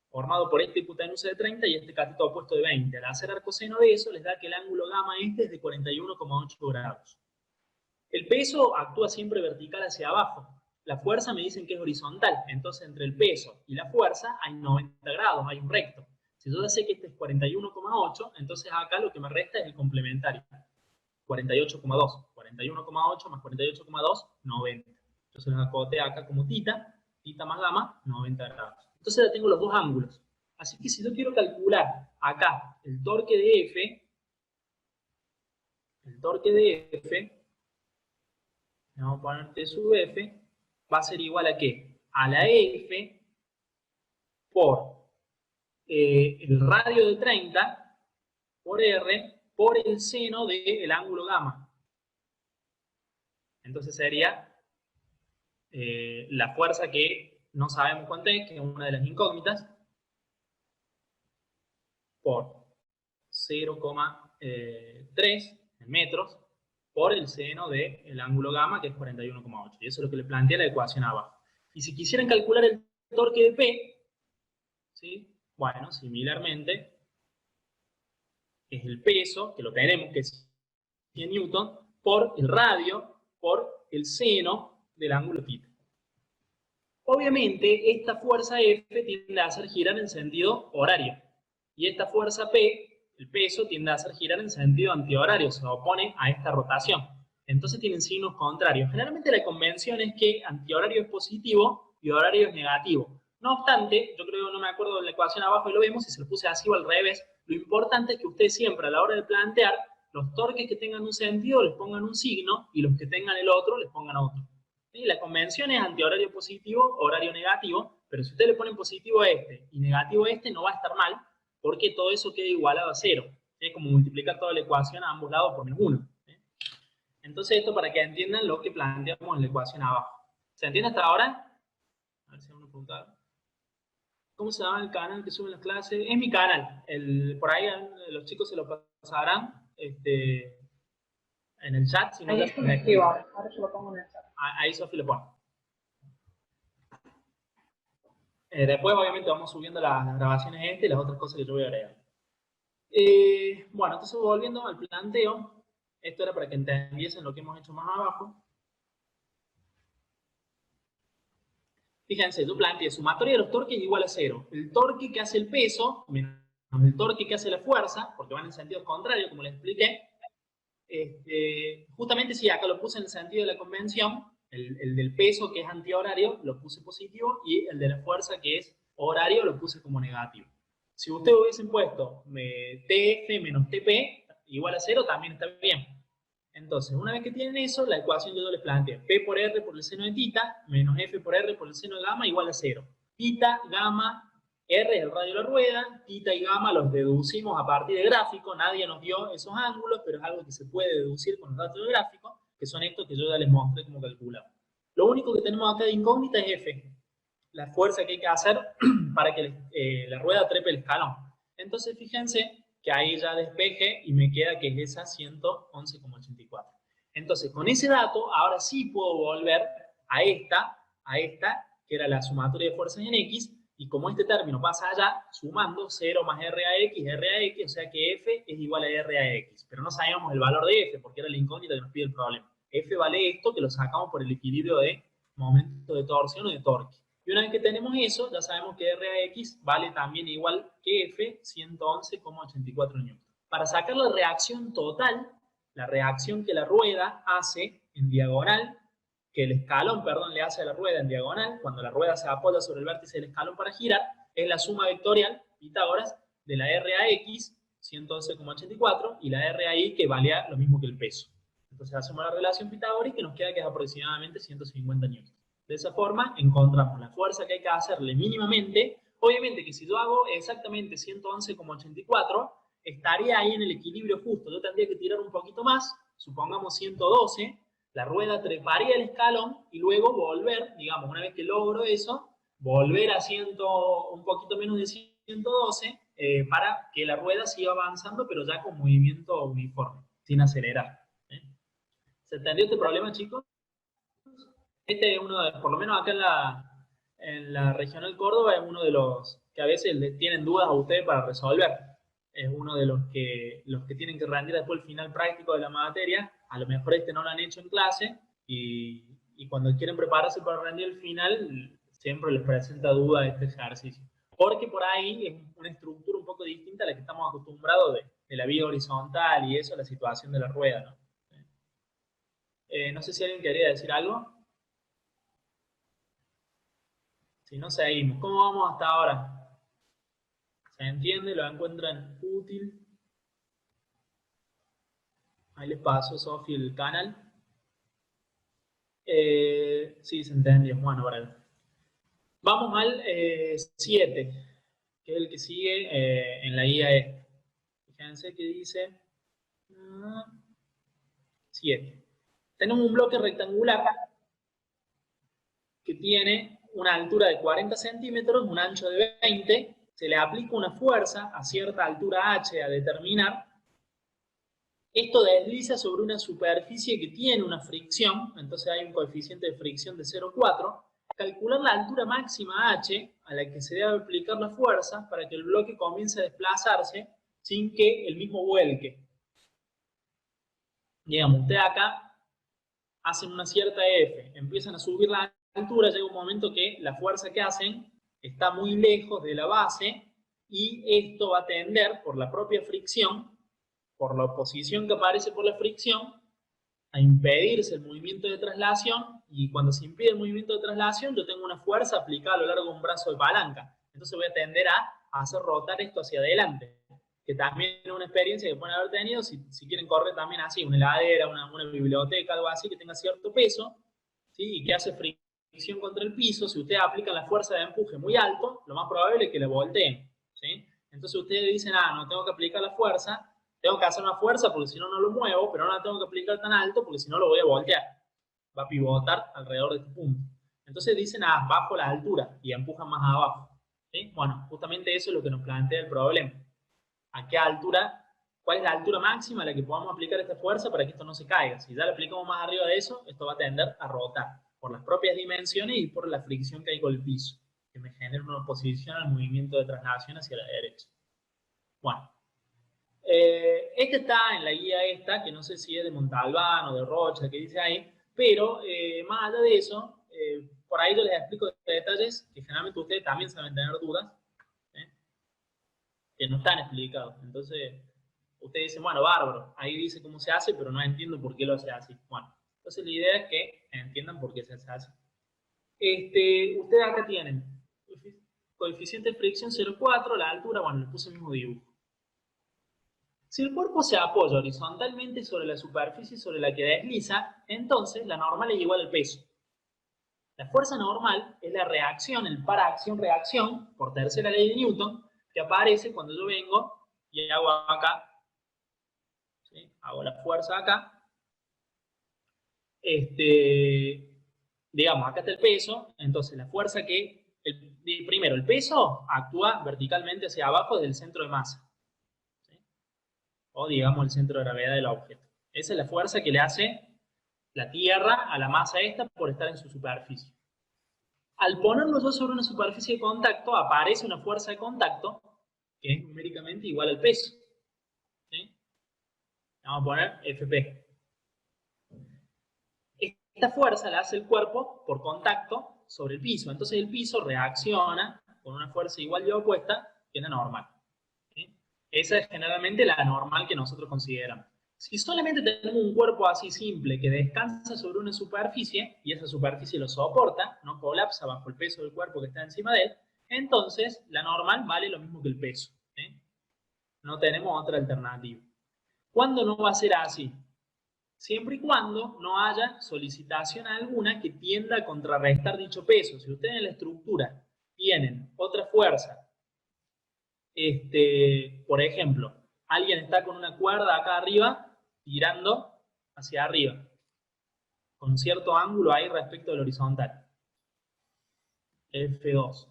formado por esta hipotenusa de 30 y este cateto opuesto de 20. Al hacer arcoseno de eso, les da que el ángulo gamma este es de 41,8 grados. El peso actúa siempre vertical hacia abajo. La fuerza me dicen que es horizontal. Entonces, entre el peso y la fuerza hay 90 grados, hay un recto. Si yo ya sé que este es 41,8, entonces acá lo que me resta es el complementario. 48,2. 41,8 más 48,2, 90. Entonces los acoté acá como tita más gamma, 90 grados. Entonces ya tengo los dos ángulos. Así que si yo quiero calcular acá el torque de F, vamos a poner T sub F, va a ser igual a ¿qué? A la F por el radio de 30 por R por el seno del ángulo gamma. Entonces sería la fuerza que no sabemos cuánto es, que es una de las incógnitas, por 0,3 en metros por el seno del ángulo gamma, que es 41,8. Y eso es lo que le plantea la ecuación abajo. Y si quisieran calcular el torque de P, ¿sí? Bueno, similarmente, es el peso, que lo tenemos, que es 100 newton, por el radio, por el seno del ángulo θ. Obviamente, esta fuerza F tiende a hacer girar en sentido horario. Y esta fuerza P, el peso, tiende a hacer girar en sentido antihorario, se opone a esta rotación. Entonces tienen signos contrarios. Generalmente la convención es que antihorario es positivo y horario es negativo. No obstante, yo creo, no me acuerdo de la ecuación abajo y lo vemos, si se lo puse así o al revés, lo importante es que ustedes siempre a la hora de plantear, los torques que tengan un sentido les pongan un signo y los que tengan el otro les pongan otro. ¿Sí? La convención es antihorario positivo, horario negativo, pero si ustedes le ponen positivo a este y negativo a este, no va a estar mal, porque todo eso queda igualado a cero. Es como multiplicar toda la ecuación a ambos lados por menos 1. Entonces, esto para que entiendan lo que planteamos en la ecuación abajo. ¿Se entiende hasta ahora? A ver si me preguntaron. ¿Cómo se llama el canal que sube las clases? Es mi canal. Por ahí los chicos se lo pasarán en el chat. Si no, ahí es me escribo ahora yo lo pongo en el chat. Ahí Sofi lo pone. Después, obviamente, vamos subiendo las grabaciones y las otras cosas que yo voy a agregar. Bueno, entonces volviendo al planteo, esto era para que entendiesen lo que hemos hecho más abajo. Fíjense, yo planteé sumatoria de los torques igual a 0. El torque que hace el peso menos el torque que hace la fuerza, porque van en sentido contrario, como les expliqué. Justamente sí, acá lo puse en el sentido de la convención. El del peso, que es antihorario, lo puse positivo, y el de la fuerza, que es horario, lo puse como negativo. Si ustedes hubiesen puesto TF menos TP igual a 0, también está bien. Entonces, una vez que tienen eso, la ecuación que yo les planteo, P por R por el seno de tita, menos F por R por el seno de gamma, igual a 0. Tita, gamma, R es el radio de la rueda, tita y gamma los deducimos a partir de gráfico, nadie nos dio esos ángulos, pero es algo que se puede deducir con los datos de gráfico, que son estos que yo ya les mostré cómo calculamos. Lo único que tenemos acá de incógnita es F, la fuerza que hay que hacer para que la rueda trepe el escalón. Entonces, fíjense que ahí ya despeje y me queda que es esa 111,84. Entonces, con ese dato, ahora sí puedo volver a esta, que era la sumatoria de fuerzas en X, y como este término pasa allá, sumando 0 más RAX, o sea que F es igual a RAX. Pero no sabíamos el valor de F, porque era la incógnita que nos pide el problema. F vale esto, que lo sacamos por el equilibrio de momento de torsión o de torque. Y una vez que tenemos eso, ya sabemos que RAX vale también igual que F, 111,84 N. Para sacar la reacción total, la reacción que la rueda hace en diagonal que el escalón, perdón, le hace a la rueda en diagonal, cuando la rueda se apoya sobre el vértice del escalón para girar, es la suma vectorial, Pitágoras, de la RAX, 111,84, y la RAI, que valía lo mismo que el peso. Entonces hacemos la relación pitagórica y nos queda que es aproximadamente 150 newtons. De esa forma encontramos la fuerza que hay que hacerle mínimamente. Obviamente que si yo hago exactamente 111,84, estaría ahí en el equilibrio justo. Yo tendría que tirar un poquito más, supongamos 112, la rueda treparía el escalón y luego volver, digamos, una vez que logro eso, volver a un poquito menos de 112 para que la rueda siga avanzando, pero ya con movimiento uniforme, sin acelerar. ¿Se entendió este problema, chicos? Este es uno de, por lo menos acá en la regional Córdoba, es uno de los que a veces les tienen dudas a ustedes para resolver. Es uno de los que tienen que rendir después el final práctico de la materia. A lo mejor este no lo han hecho en clase y cuando quieren prepararse para rendir el final, siempre les presenta duda este ejercicio. Porque por ahí es una estructura un poco distinta a la que estamos acostumbrados de la vía horizontal y eso, la situación de la rueda, ¿no? No sé si alguien quería decir algo. Si no, seguimos. ¿Cómo vamos hasta ahora? ¿Se entiende? ¿Lo encuentran útil? Ahí les paso, Sofi, el canal. Sí, se entendió. Bueno, para vamos al 7, que es el que sigue en la IAE. Fíjense que dice 7. Tenemos un bloque rectangular que tiene una altura de 40 centímetros, un ancho de 20, se le aplica una fuerza a cierta altura h a determinar. Esto desliza sobre una superficie que tiene una fricción, entonces hay un coeficiente de fricción de 0,4. Calcular la altura máxima h a la que se debe aplicar la fuerza para que el bloque comience a desplazarse sin que el mismo vuelque. Digamos, ustedes acá hacen una cierta F, empiezan a subir la altura, llega un momento que la fuerza que hacen está muy lejos de la base y esto va a tender por la propia fricción, por la oposición que aparece por la fricción, a impedirse el movimiento de traslación, y cuando se impide el movimiento de traslación yo tengo una fuerza aplicada a lo largo de un brazo de palanca. Entonces voy a tender a hacer rotar esto hacia adelante, que también es una experiencia que pueden haber tenido si quieren correr también así, una heladera, una biblioteca, algo así que tenga cierto peso, ¿sí? Y que hace fricción contra el piso. Si ustedes aplican la fuerza de empuje muy alto, lo más probable es que le volteen, ¿sí? Entonces ustedes dicen, no tengo que aplicar la fuerza, tengo que hacer una fuerza porque si no, no lo muevo, pero no la tengo que aplicar tan alto porque si no lo voy a voltear. Va a pivotar alrededor de este punto. Entonces dicen, bajo la altura y empujan más abajo, ¿sí? Bueno, justamente eso es lo que nos plantea el problema. ¿A qué altura? ¿Cuál es la altura máxima a la que podamos aplicar esta fuerza para que esto no se caiga? Si ya le aplicamos más arriba de eso, esto va a tender a rotar por las propias dimensiones y por la fricción que hay con el piso, que me genera una oposición al movimiento de traslación hacia la derecha. Bueno, este está en la guía esta, que no sé si es de Montalbán o de Rocha, que dice ahí, pero más allá de eso, por ahí yo les explico detalles que generalmente ustedes también saben tener dudas, que no están explicados. Entonces, ustedes dicen, bueno, bárbaro, ahí dice cómo se hace, pero no entiendo por qué lo hace así. Bueno, entonces la idea es que entiendan por qué se hace así. Ustedes acá tienen coeficiente de fricción 0,4, la altura, bueno, les puse el mismo dibujo. Si el cuerpo se apoya horizontalmente sobre la superficie sobre la que desliza, entonces la normal es igual al peso. La fuerza normal es la reacción, el par acción-reacción, por tercera ley de Newton, que aparece cuando yo vengo y hago acá, ¿sí? Hago la fuerza acá. Digamos, acá está el peso, entonces la fuerza que, primero, el peso actúa verticalmente hacia abajo del centro de masa, ¿sí? O digamos el centro de gravedad del objeto. Esa es la fuerza que le hace la Tierra a la masa esta por estar en su superficie. Al ponerlo yo sobre una superficie de contacto, aparece una fuerza de contacto que es numéricamente igual al peso, ¿sí? Vamos a poner FP. Esta fuerza la hace el cuerpo por contacto sobre el piso. Entonces el piso reacciona con una fuerza igual y opuesta que la normal, ¿sí? Esa es generalmente la normal que nosotros consideramos. Si solamente tenemos un cuerpo así simple que descansa sobre una superficie y esa superficie lo soporta, no colapsa bajo el peso del cuerpo que está encima de él, entonces la normal vale lo mismo que el peso. No tenemos otra alternativa. ¿Cuándo no va a ser así? Siempre y cuando no haya solicitación alguna que tienda a contrarrestar dicho peso. Si ustedes en la estructura tienen otra fuerza, por ejemplo, alguien está con una cuerda acá arriba tirando hacia arriba, con cierto ángulo ahí respecto al horizontal, F2.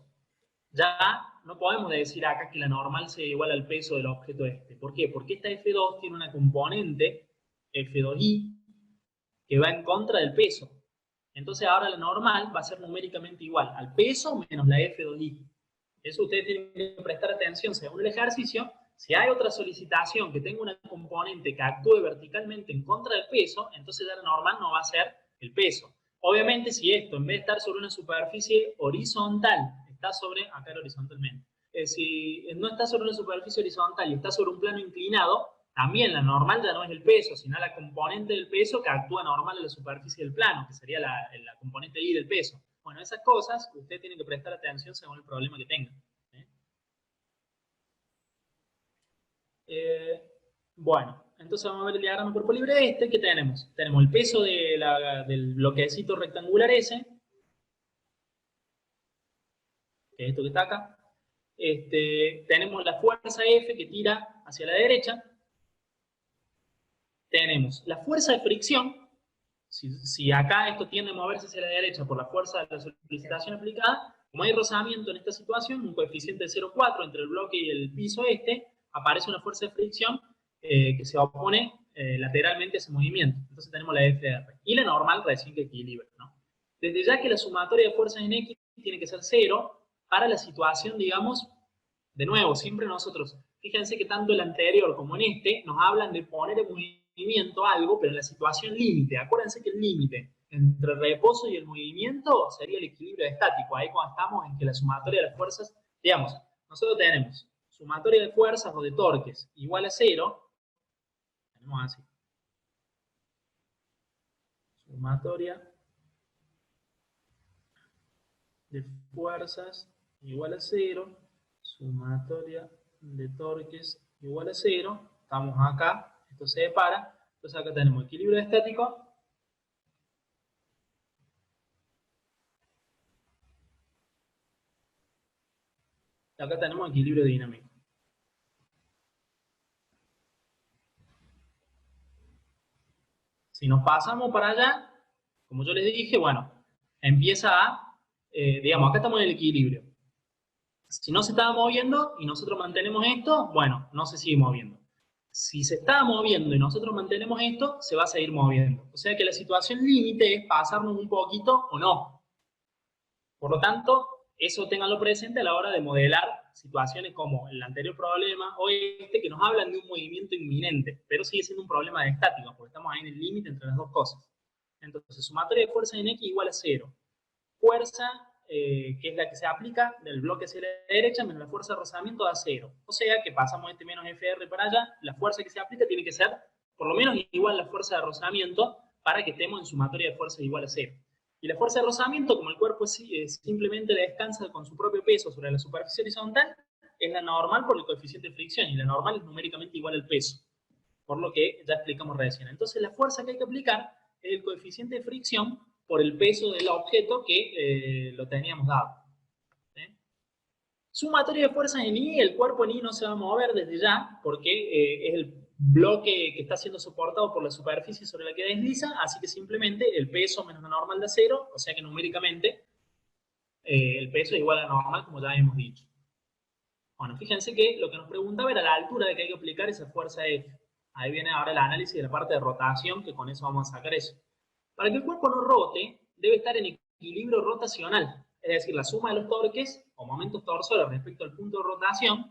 Ya no podemos decir acá que la normal sea igual al peso del objeto este. ¿Por qué? Porque esta F2 tiene una componente, F2i, que va en contra del peso. Entonces ahora la normal va a ser numéricamente igual al peso menos la F2i. Eso ustedes tienen que prestar atención según el ejercicio. Si hay otra solicitación que tenga una componente que actúe verticalmente en contra del peso, entonces ya la normal no va a ser el peso. Obviamente, si esto, en vez de estar sobre una superficie horizontal, está sobre, acá horizontalmente, si no está sobre una superficie horizontal y está sobre un plano inclinado, también la normal ya no es el peso, sino la componente del peso que actúa normal en la superficie del plano, que sería la componente I del peso. Bueno, esas cosas usted tiene que prestar atención según el problema que tenga. Bueno, entonces vamos a ver el diagrama de cuerpo libre este. ¿Qué tenemos? Tenemos el peso del bloquecito rectangular ese, que es esto que está acá. Tenemos la fuerza F que tira hacia la derecha. Tenemos la fuerza de fricción. Si acá esto tiende a moverse hacia la derecha por la fuerza de la solicitación aplicada, como hay rozamiento en esta situación, un coeficiente de 0,4 entre el bloque y el piso aparece una fuerza de fricción que se opone lateralmente a ese movimiento. Entonces tenemos la FR. Y la normal recién que equilibra, ¿no? Desde ya que la sumatoria de fuerzas en X tiene que ser 0 para la situación, digamos, de nuevo, siempre nosotros, fíjense que tanto el anterior como en nos hablan de poner en movimiento algo, pero en la situación límite. Acuérdense que el límite entre el reposo y el movimiento sería el equilibrio estático. Ahí cuando estamos en que la sumatoria de las fuerzas, digamos, nosotros tenemos sumatoria de fuerzas o de torques igual a 0, tenemos así. Sumatoria de fuerzas igual a 0, sumatoria de torques igual a 0, estamos acá, esto se separa, entonces acá tenemos equilibrio estático y acá tenemos equilibrio dinámico. Si nos pasamos para allá, como yo les dije, bueno, empieza a, digamos, acá estamos en el equilibrio. Si no se estaba moviendo y nosotros mantenemos esto, bueno, no se sigue moviendo. Si se está moviendo y nosotros mantenemos esto, se va a seguir moviendo. O sea que la situación límite es pasarnos un poquito o no. Por lo tanto, eso ténganlo presente a la hora de modelar situaciones como el anterior problema o que nos hablan de un movimiento inminente, pero sigue siendo un problema de estática, porque estamos ahí en el límite entre las dos cosas. Entonces, sumatoria de fuerza en X igual a 0. Fuerza, que es la que se aplica del bloque hacia la derecha, menos la fuerza de rozamiento da 0. O sea que pasamos este menos FR para allá, la fuerza que se aplica tiene que ser por lo menos igual a la fuerza de rozamiento para que estemos en sumatoria de fuerza igual a 0. Y la fuerza de rozamiento, como el cuerpo simplemente descansa con su propio peso sobre la superficie horizontal, es la normal por el coeficiente de fricción, y la normal es numéricamente igual al peso, por lo que ya explicamos recién. Entonces la fuerza que hay que aplicar es el coeficiente de fricción por el peso del objeto que lo teníamos dado. Sumatoria de fuerzas en I, el cuerpo en I no se va a mover desde ya, porque es el bloque que está siendo soportado por la superficie sobre la que desliza, así que simplemente el peso menos la normal da 0, o sea que numéricamente el peso es igual a la normal, como ya habíamos dicho. Bueno, fíjense que lo que nos preguntaba era la altura de que hay que aplicar esa fuerza F. Ahí viene ahora el análisis de la parte de rotación, que con eso vamos a sacar eso. Para que el cuerpo no rote, debe estar en equilibrio rotacional, es decir, la suma de los torques o momentos torsores respecto al punto de rotación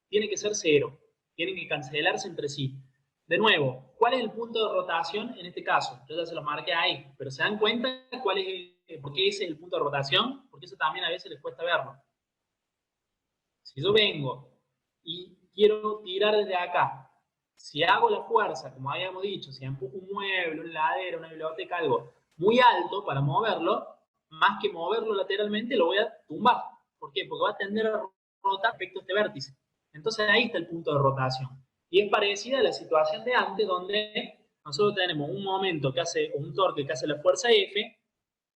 tiene que ser 0, tienen que cancelarse entre sí. De nuevo, ¿cuál es el punto de rotación en este caso? Yo ya se los marqué ahí, pero ¿se dan cuenta cuál es por qué ese es el punto de rotación? Porque eso también a veces les cuesta verlo. Si yo vengo y quiero tirar desde acá, Si hago la fuerza, como habíamos dicho, si empujo un mueble, una heladera, una biblioteca, algo muy alto para moverlo, más que moverlo lateralmente, lo voy a tumbar. ¿Por qué? Porque va a tender a rotar respecto a este vértice. Entonces ahí está el punto de rotación. Y es parecida a la situación de antes, donde nosotros tenemos un momento que hace, un torque que hace la fuerza F,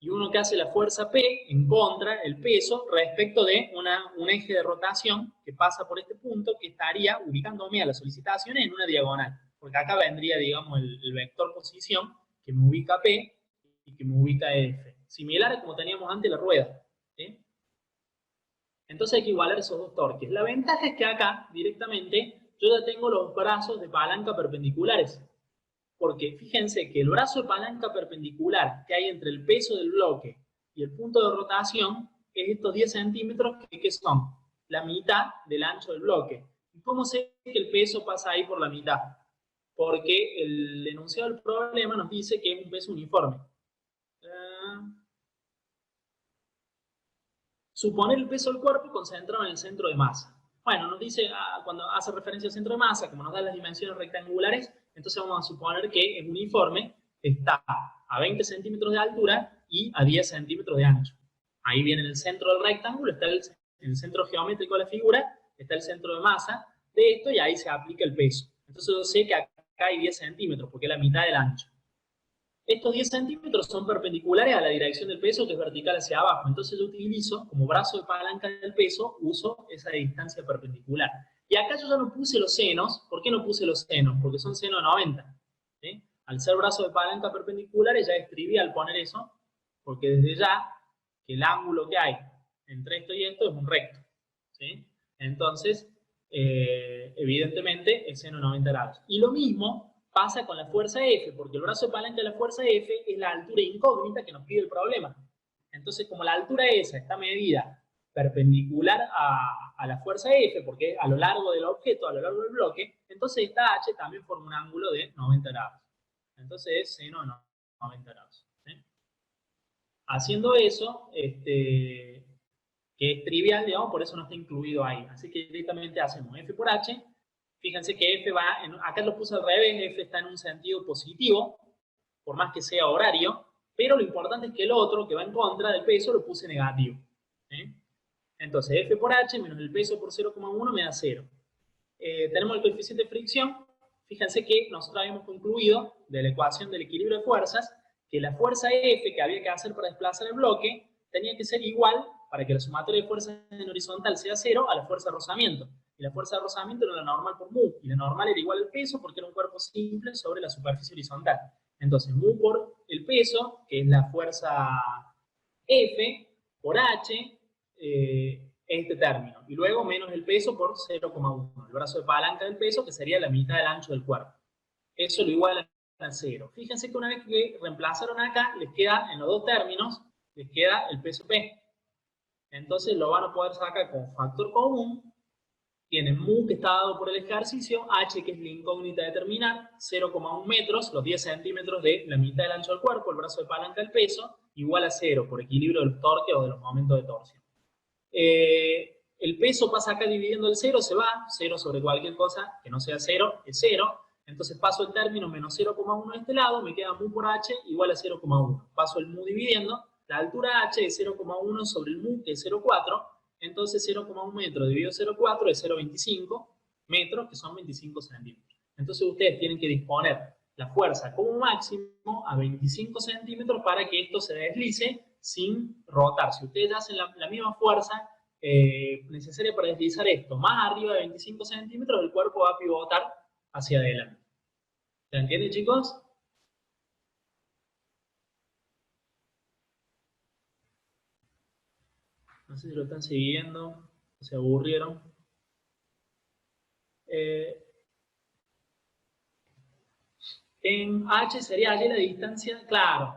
y uno que hace la fuerza P en contra, el peso, respecto de un eje de rotación que pasa por este punto, que estaría ubicándome a las solicitaciones en una diagonal. Porque acá vendría, digamos, el vector posición, que me ubica P y que me ubica F. Similar a como teníamos antes la rueda. ¿Sí? Entonces hay que igualar esos dos torques. La ventaja es que acá, directamente, yo ya tengo los brazos de palanca perpendiculares. Porque fíjense que el brazo de palanca perpendicular que hay entre el peso del bloque y el punto de rotación es estos 10 centímetros que son la mitad del ancho del bloque. ¿Y cómo sé que el peso pasa ahí por la mitad? Porque el enunciado del problema nos dice que es un peso uniforme. Suponer el peso del cuerpo concentrado en el centro de masa. Bueno, nos dice, cuando hace referencia al centro de masa, como nos da las dimensiones rectangulares, entonces vamos a suponer que es uniforme, está a 20 centímetros de altura y a 10 centímetros de ancho. Ahí viene el centro del rectángulo, está el centro geométrico de la figura, está el centro de masa de esto y ahí se aplica el peso. Entonces yo sé que acá hay 10 centímetros porque es la mitad del ancho. Estos 10 centímetros son perpendiculares a la dirección del peso, que es vertical hacia abajo. Entonces yo utilizo, como brazo de palanca del peso, uso esa distancia perpendicular. Y acá yo ya no puse los senos. ¿Por qué no puse los senos? Porque son seno de 90. ¿Sí? Al ser brazo de palanca perpendicular, ya es trivial poner eso, porque desde ya, que el ángulo que hay entre esto y esto es un recto. ¿Sí? Entonces, evidentemente, es seno de 90 grados. Y lo mismo pasa con la fuerza F, porque el brazo de palanca de la fuerza F es la altura incógnita que nos pide el problema. Entonces, como la altura esa está medida perpendicular a la fuerza F, porque es a lo largo del objeto, a lo largo del bloque, entonces esta H también forma un ángulo de 90 grados. Entonces es seno de 90 grados. ¿Sí? Haciendo eso, que es trivial, digamos, por eso no está incluido ahí. Así que directamente hacemos F por H. Fíjense que F va, acá lo puse al revés, F está en un sentido positivo, por más que sea horario, pero lo importante es que el otro, que va en contra del peso, lo puse negativo. ¿Sí? Entonces, F por H menos el peso por 0,1 me da 0. Tenemos el coeficiente de fricción. Fíjense que nosotros habíamos concluido de la ecuación del equilibrio de fuerzas que la fuerza F que había que hacer para desplazar el bloque tenía que ser igual, para que la sumatoria de fuerzas en horizontal sea 0, a la fuerza de rozamiento. Y la fuerza de rozamiento era la normal por mu, y la normal era igual al peso porque era un cuerpo simple sobre la superficie horizontal. Entonces, mu por el peso, que es la fuerza F, por H, este término. Y luego menos el peso por 0,1. El brazo de palanca del peso, que sería la mitad del ancho del cuerpo. Eso lo iguala a 0. Fíjense que una vez que reemplazaron acá, les queda, en los dos términos, les queda el peso P. Entonces lo van a poder sacar con factor común. Tienen mu, que está dado por el ejercicio, h, que es la incógnita a determinar, 0,1 metros, los 10 centímetros de la mitad del ancho del cuerpo, el brazo de palanca del peso, igual a 0, por equilibrio del torque o de los momentos de torsión. El peso pasa acá dividiendo el 0, se va, 0 sobre cualquier cosa que no sea 0, es 0. Entonces paso el término menos 0,1 de este lado, me queda mu por h igual a 0,1. Paso el mu dividiendo, la altura h es 0,1 sobre el mu, que es 0,4. Entonces 0,1 metro dividido 0,4 es 0,25 metros, que son 25 centímetros. Entonces ustedes tienen que disponer la fuerza como máximo a 25 centímetros para que esto se deslice sin rotar. Si ustedes hacen la misma fuerza necesaria para deslizar esto más arriba de 25 centímetros, el cuerpo va a pivotar hacia adelante. ¿Se entiende, chicos? No sé si lo están siguiendo o se aburrieron. En h sería allí la distancia, claro.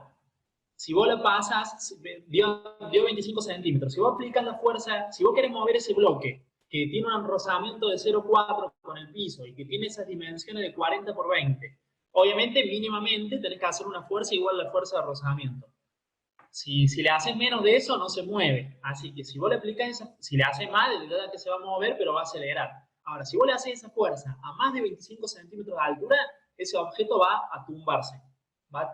Si vos la pasas, dio 25 centímetros. Si vos aplicas la fuerza, si vos querés mover ese bloque, que tiene un rozamiento de 0,4 con el piso y que tiene esas dimensiones de 40 por 20, obviamente, mínimamente, tenés que hacer una fuerza igual a la fuerza de rozamiento. Si le haces menos de eso, no se mueve. Así que si vos le aplicas esa, si le haces más, de verdad que se va a mover, pero va a acelerar. Ahora, si vos le haces esa fuerza a más de 25 centímetros de altura, ese objeto va a tumbarse.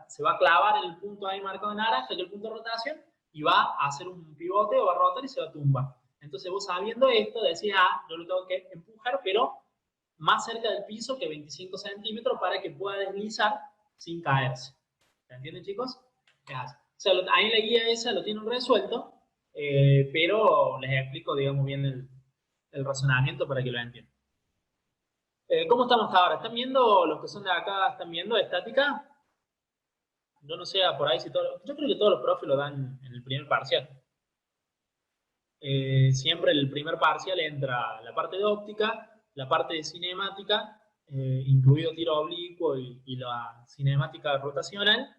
Se va a clavar en el punto ahí marcado en naranja, que es el punto de rotación, y va a hacer un pivote o va a rotar y se va a tumbar. Entonces vos sabiendo esto, decís, yo lo tengo que empujar, pero más cerca del piso que 25 centímetros para que pueda deslizar sin caerse. ¿Se entienden, chicos? O sea, ahí en la guía esa lo tienen resuelto, pero les explico, digamos, bien el razonamiento para que lo entiendan. ¿Cómo estamos hasta ahora? ¿Están viendo, los que son de acá, están viendo estática? Yo no sé, por ahí si todo, yo creo que todos los profes lo dan en el primer parcial. Siempre el primer parcial entra la parte de óptica, la parte de cinemática, incluido tiro oblicuo y la cinemática rotacional,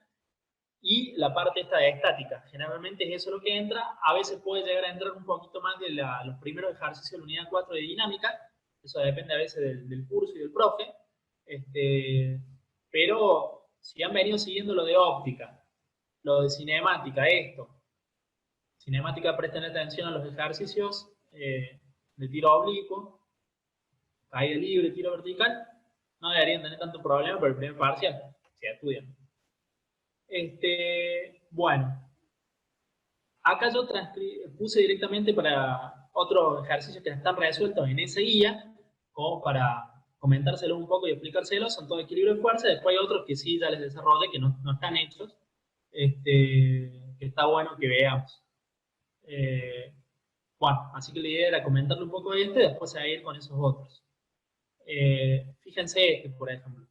y la parte esta de estática. Generalmente es eso lo que entra. A veces puede llegar a entrar un poquito más de los primeros ejercicios de la unidad 4 de dinámica. Eso depende a veces del curso y del profe. Pero si han venido siguiendo lo de óptica, lo de cinemática, esto. Cinemática, presten atención a los ejercicios de tiro oblicuo, caída libre, tiro vertical. No deberían tener tanto problema por el primer parcial, si estudian. Bueno, acá yo puse directamente para otros ejercicios que están resueltos en esa guía, como para comentárselos un poco y explicárselos. Son todo equilibrio de fuerza. Después hay otros que sí ya les desarrollé, que no están hechos, que está bueno que veamos. Bueno, así que la idea era comentarle un poco de y después a ir con esos otros. Fíjense por ejemplo.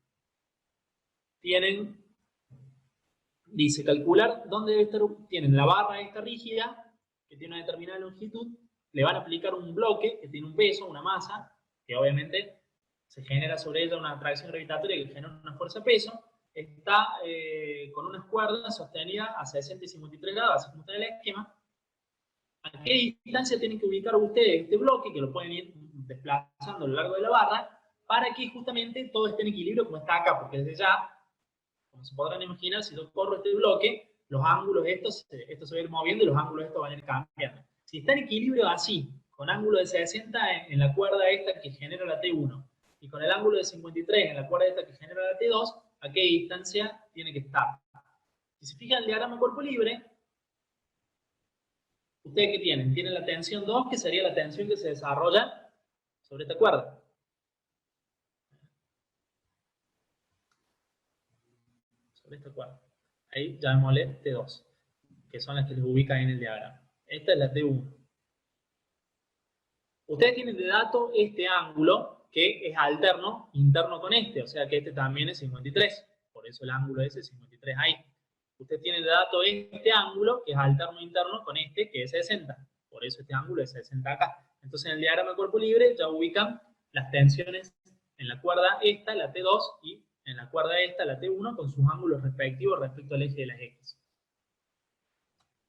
Dice, calcular dónde debe estar, tienen la barra esta rígida, que tiene una determinada longitud, le van a aplicar un bloque que tiene un peso, una masa, que obviamente se genera sobre ella una atracción gravitatoria que genera una fuerza-peso, está con unas cuerdas sostenidas a 60 y 53 grados, así como está en el esquema. ¿A qué distancia tienen que ubicar ustedes este bloque, que lo pueden ir desplazando a lo largo de la barra, para que justamente todo esté en equilibrio como está acá? Porque desde ya, como se podrán imaginar, si yo corro este bloque, los ángulos estos se va a ir moviendo y los ángulos estos van a ir cambiando. Si está en equilibrio así, con ángulo de 60 en la cuerda esta que genera la T1, y con el ángulo de 53 en la cuerda esta que genera la T2, ¿a qué distancia tiene que estar? Si se fijan en el diagrama cuerpo libre, ¿ustedes qué tienen? Tienen la tensión 2, que sería la tensión que se desarrolla sobre esta cuerda. Sobre esta cuerda. Ahí llamémosle T2, que son las que les ubican en el diagrama. Esta es la T1. Ustedes tienen de dato este ángulo, que es alterno, interno con este, o sea que este también es 53. Por eso el ángulo ese es 53 ahí. Ustedes tienen de dato este ángulo, que es alterno interno con este, que es 60. Por eso este ángulo es 60 acá. Entonces en el diagrama de cuerpo libre ya ubican las tensiones en la cuerda esta, la T2, y en la cuerda esta, la T1, con sus ángulos respectivos respecto al eje de las X.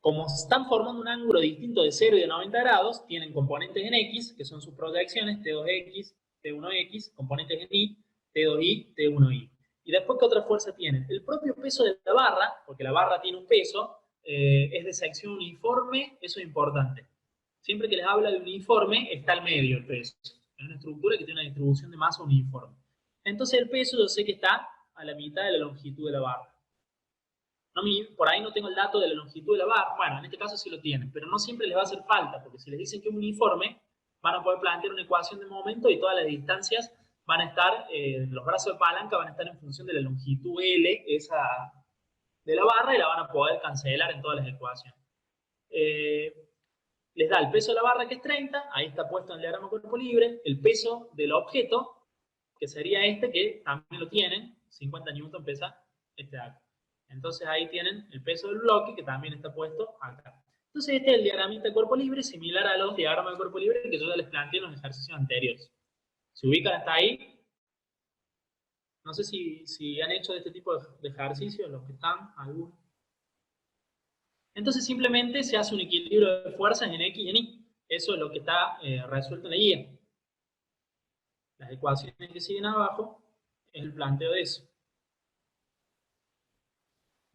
Como están formando un ángulo distinto de 0 y de 90 grados, tienen componentes en X, que son sus proyecciones, T2X, T1X, componentes en Y, T2Y, T1Y. Y después, ¿qué otra fuerza tienen? El propio peso de la barra, porque la barra tiene un peso, es de sección uniforme, eso es importante. Siempre que les habla de uniforme, está al medio el peso. Es una estructura que tiene una distribución de masa uniforme. Entonces el peso yo sé que está a la mitad de la longitud de la barra. Por ahí no tengo el dato de la longitud de la barra. Bueno, en este caso sí lo tienen, pero no siempre les va a hacer falta, porque si les dicen que es uniforme, van a poder plantear una ecuación de momento y todas las distancias van a estar, los brazos de palanca van a estar en función de la longitud L, esa de la barra, y la van a poder cancelar en todas las ecuaciones. Les da el peso de la barra, que es 30, ahí está puesto en el diagrama cuerpo libre, el peso del objeto, que sería este, que también lo tienen, 50 newton pesa este de acá. Entonces ahí tienen el peso del bloque, que también está puesto acá. Entonces este es el diagramita de cuerpo libre, similar a los diagramas de cuerpo libre que yo ya les planteé en los ejercicios anteriores. ¿Se ubican hasta ahí? No sé si han hecho este tipo de ejercicios, los que están, algunos. Entonces simplemente se hace un equilibrio de fuerzas en X y en Y. Eso es lo que está resuelto en la guía. Las ecuaciones que siguen abajo es el planteo de eso.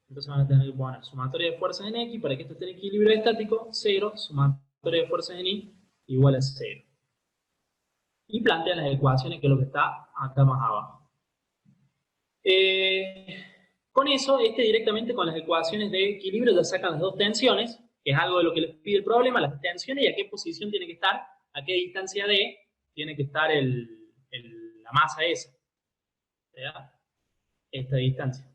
Entonces van a tener que poner sumatoria de fuerzas en X para que esto esté en equilibrio estático, 0, sumatoria de fuerzas en Y igual a 0. y plantean las ecuaciones, que es lo que está acá más abajo. Con eso, directamente con las ecuaciones de equilibrio ya sacan las dos tensiones, que es algo de lo que les pide el problema, las tensiones y a qué posición tiene que estar, a qué distancia de tiene que estar la masa esa, ¿verdad? Esta distancia.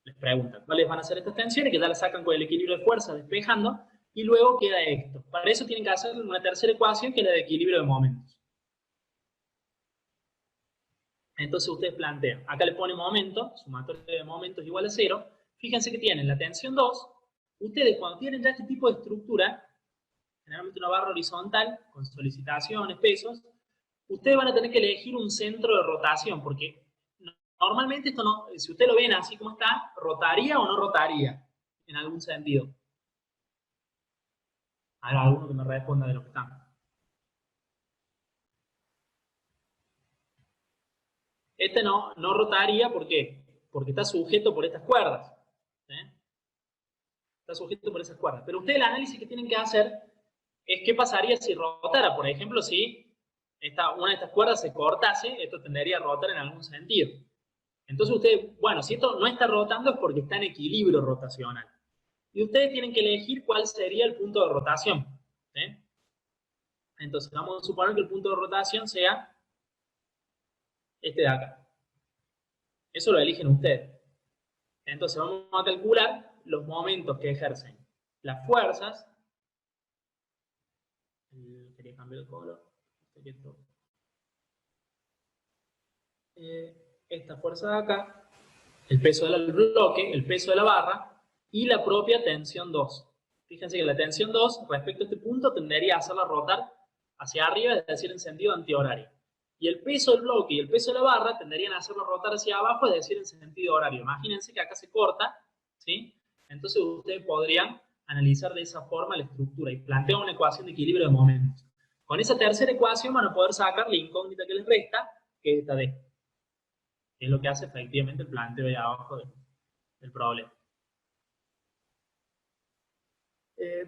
Les preguntan cuáles van a ser estas tensiones, que ya las sacan con el equilibrio de fuerza despejando, y luego queda esto. Para eso tienen que hacer una tercera ecuación, que es la de equilibrio de momentos. Entonces ustedes plantean, acá le pone momento, sumatorio de momentos igual a 0. Fíjense que tienen la tensión 2. Ustedes cuando tienen ya este tipo de estructura, generalmente una barra horizontal, con solicitaciones, pesos, ustedes van a tener que elegir un centro de rotación, porque normalmente esto no, si ustedes lo ven así como está, ¿rotaría o no rotaría? En algún sentido. A ver, alguno que me responda de lo que están. Este no rotaría, ¿por qué? Porque está sujeto por estas cuerdas. ¿Eh? Está sujeto por esas cuerdas. Pero ustedes el análisis que tienen que hacer es qué pasaría si rotara. Por ejemplo, si una de estas cuerdas se cortase, esto tendería a rotar en algún sentido. Entonces ustedes, bueno, si esto no está rotando es porque está en equilibrio rotacional. Y ustedes tienen que elegir cuál sería el punto de rotación. ¿Sí? Entonces vamos a suponer que el punto de rotación sea este de acá. Eso lo eligen ustedes. Entonces vamos a calcular los momentos que ejercen las fuerzas. Quería cambiar el color. Esta fuerza de acá, el peso del bloque, el peso de la barra y la propia tensión 2. Fíjense que la tensión 2 respecto a este punto tendería a hacerla rotar hacia arriba, es decir, en sentido antihorario. Y el peso del bloque y el peso de la barra tenderían a hacerlo rotar hacia abajo, es decir, en sentido horario. Imagínense que acá se corta, ¿sí? Entonces ustedes podrían analizar de esa forma la estructura y plantear una ecuación de equilibrio de momentos. Con esa tercera ecuación van a poder sacar la incógnita que les resta, que es esta D. Que es lo que hace efectivamente el planteo ahí abajo del problema.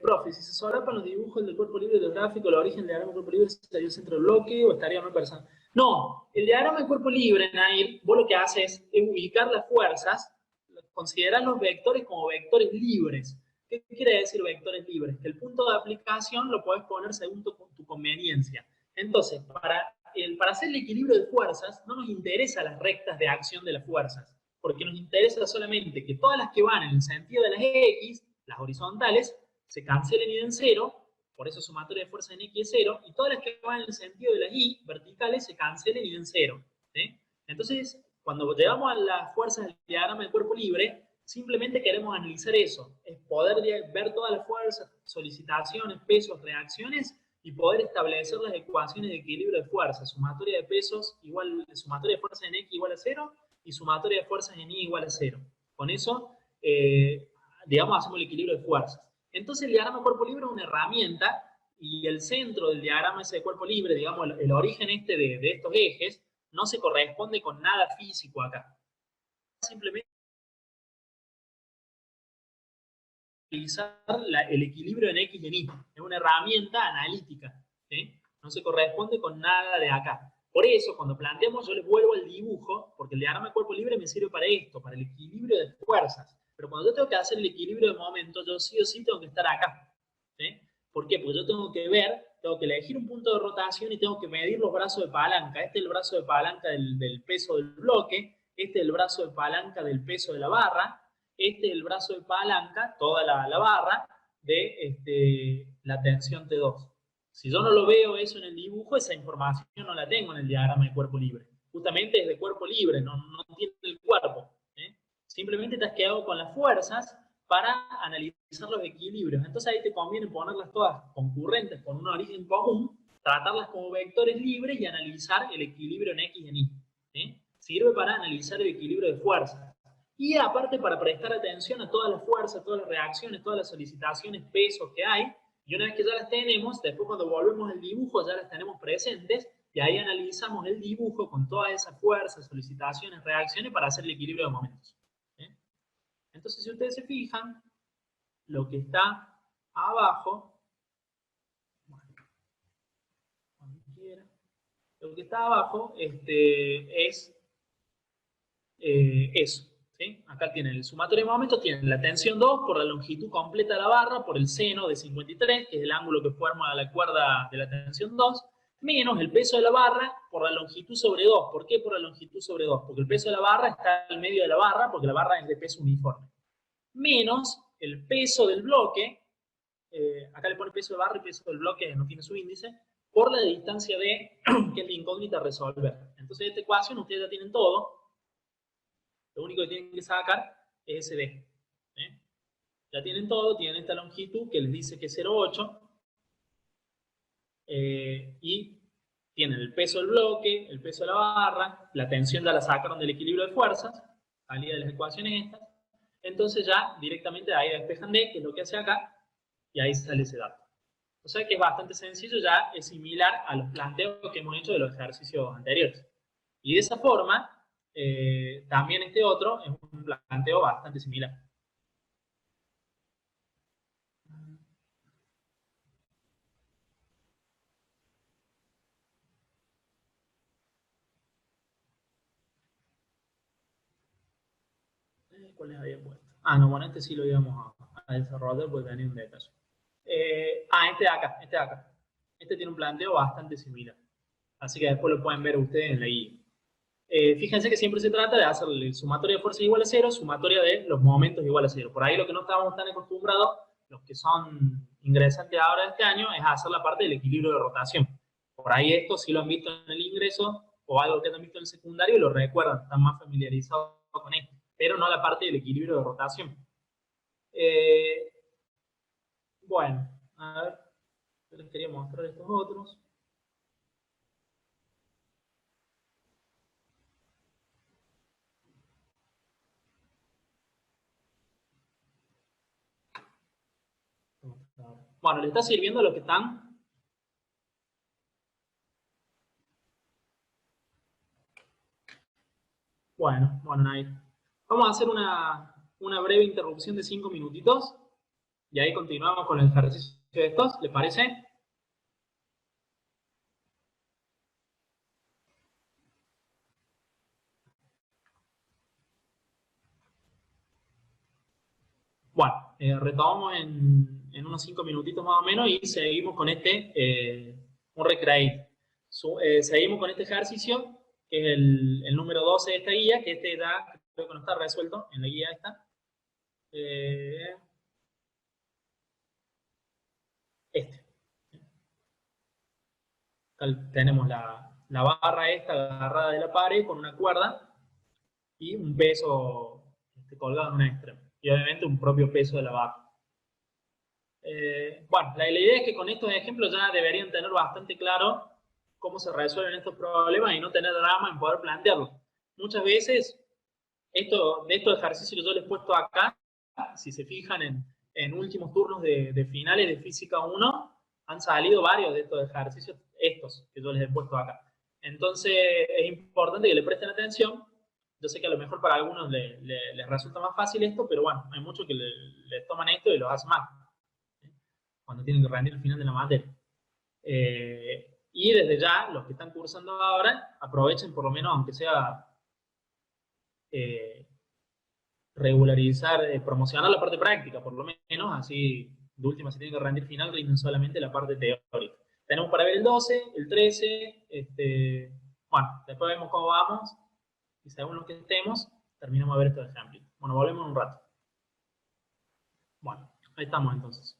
Profe, si se solapan los dibujos del cuerpo libre y del gráfico, el origen del diagrama del cuerpo libre estaría el centro del bloque o estaría mal personal. No, el diagrama del cuerpo libre, Nair, vos lo que haces es ubicar las fuerzas, considerar los vectores como vectores libres. ¿Qué quiere decir vectores libres? Que el punto de aplicación lo podés poner según tu conveniencia. Entonces, para hacer el equilibrio de fuerzas, no nos interesa las rectas de acción de las fuerzas, porque nos interesa solamente que todas las que van en el sentido de las X, las horizontales, se cancelen y den cero, por eso sumatoria de fuerza en X es cero, y todas las que van en el sentido de las Y verticales se cancelen y den cero. ¿Sí? Entonces, cuando llegamos a las fuerzas del diagrama del cuerpo libre, simplemente queremos analizar eso, es poder ver todas las fuerzas, solicitaciones, pesos, reacciones, y poder establecer las ecuaciones de equilibrio de fuerzas, sumatoria de pesos igual, sumatoria de fuerzas en X igual a 0, y sumatoria de fuerzas en Y igual a 0. Con eso, digamos, hacemos el equilibrio de fuerzas. Entonces el diagrama de cuerpo libre es una herramienta y el centro del diagrama ese de cuerpo libre, digamos, el origen de estos ejes, no se corresponde con nada físico acá. Simplemente analizar el equilibrio en X y en Y. Es una herramienta analítica. ¿Sí? No se corresponde con nada de acá. Por eso, cuando planteamos, yo les vuelvo al dibujo, porque el diagrama de cuerpo libre me sirve para esto, para el equilibrio de fuerzas. Pero cuando yo tengo que hacer el equilibrio de momentos, yo sí o sí tengo que estar acá. ¿Sí? ¿Por qué? Porque yo tengo que ver, tengo que elegir un punto de rotación y tengo que medir los brazos de palanca. Este es el brazo de palanca del peso del bloque, este es el brazo de palanca del peso de la barra, este es el brazo de palanca, toda la barra, de la tensión T2. Si yo no lo veo eso en el dibujo, esa información no la tengo en el diagrama de cuerpo libre. Justamente es de cuerpo libre, no tiene el cuerpo. ¿Eh? Simplemente te has quedado con las fuerzas para analizar los equilibrios. Entonces ahí te conviene ponerlas todas concurrentes con un origen común, tratarlas como vectores libres y analizar el equilibrio en X y en Y. ¿Sí? Sirve para analizar el equilibrio de fuerzas. Y aparte para prestar atención a todas las fuerzas, todas las reacciones, todas las solicitaciones, pesos que hay. Y una vez que ya las tenemos, después cuando volvemos al dibujo ya las tenemos presentes y ahí analizamos el dibujo con todas esas fuerzas, solicitaciones, reacciones para hacer el equilibrio de momentos. ¿Eh? Entonces, si ustedes se fijan, lo que está abajo, bueno, cuando quiera, Lo que está abajo es eso. ¿Sí? Acá tienen el sumatorio de momentos, tienen la tensión 2 por la longitud completa de la barra, por el seno de 53, que es el ángulo que forma la cuerda de la tensión 2, menos el peso de la barra por la longitud sobre 2. ¿Por qué por la longitud sobre 2? Porque el peso de la barra está en medio de la barra, porque la barra es de peso uniforme. Menos el peso del bloque, acá le pone peso de barra y peso del bloque, no tiene su índice, por la distancia D, que es la incógnita a resolver. Entonces, esta ecuación ustedes ya tienen todo. Lo único que tienen que sacar es ese D. Ya tienen todo, tienen esta longitud que les dice que es 0,8. Y tienen el peso del bloque, el peso de la barra, la tensión ya la sacaron del equilibrio de fuerzas, salida de las ecuaciones estas. Entonces ya directamente ahí despejan D, que es lo que hace acá, y ahí sale ese dato. O sea que es bastante sencillo, ya es similar a los planteos que hemos hecho de los ejercicios anteriores. Y de esa forma, también este otro es un planteo bastante similar. ¿Cuáles había puesto? Ah, no, bueno, este sí lo íbamos a desarrollar porque tenía un detalle. Este de acá, este de acá. Este tiene un planteo bastante similar. Así que después lo pueden ver ustedes en la guía. Fíjense que siempre se trata de hacer el sumatoria de fuerzas igual a 0, sumatoria de los momentos igual a 0. Por ahí lo que no estábamos tan acostumbrados, los que son ingresantes ahora de este año, es hacer la parte del equilibrio de rotación. Por ahí esto sí lo han visto en el ingreso o algo que han visto en el secundario y lo recuerdan, están más familiarizados con esto, pero no la parte del equilibrio de rotación. Bueno, a ver, yo les quería mostrar estos otros. Bueno, ¿le está sirviendo lo que están? Bueno, ahí. Vamos a hacer una breve interrupción de 5 minutitos y ahí continuamos con el ejercicio de estos, ¿les parece? Bueno, retomamos en unos 5 minutitos más o menos y seguimos con un recreate. Seguimos con este ejercicio, que es el número 12 de esta guía, que creo que no está resuelto en la guía esta. Este. Tenemos la barra esta agarrada de la pared con una cuerda y un peso colgado en un extremo. Y obviamente un propio peso de la barra. Bueno, la idea es que con estos ejemplos ya deberían tener bastante claro cómo se resuelven estos problemas y no tener drama en poder plantearlos. Muchas veces, de estos ejercicios que yo les he puesto acá, si se fijan en últimos turnos de finales de Física 1, han salido varios de estos ejercicios, estos que yo les he puesto acá. Entonces, es importante que le presten atención. Yo sé que a lo mejor para algunos les resulta más fácil esto, pero bueno, hay muchos que le toman esto y los hacen mal cuando tienen que rendir el final de la materia. Y desde ya, los que están cursando ahora, aprovechen por lo menos, aunque sea regularizar, promocionar la parte práctica, por lo menos, así de última, si tienen que rendir final, rinden solamente la parte teórica. Tenemos para ver el 12, el 13, bueno, después vemos cómo vamos, y según lo que estemos, terminamos de ver estos ejemplos. Bueno, volvemos en un rato. Bueno, ahí estamos entonces.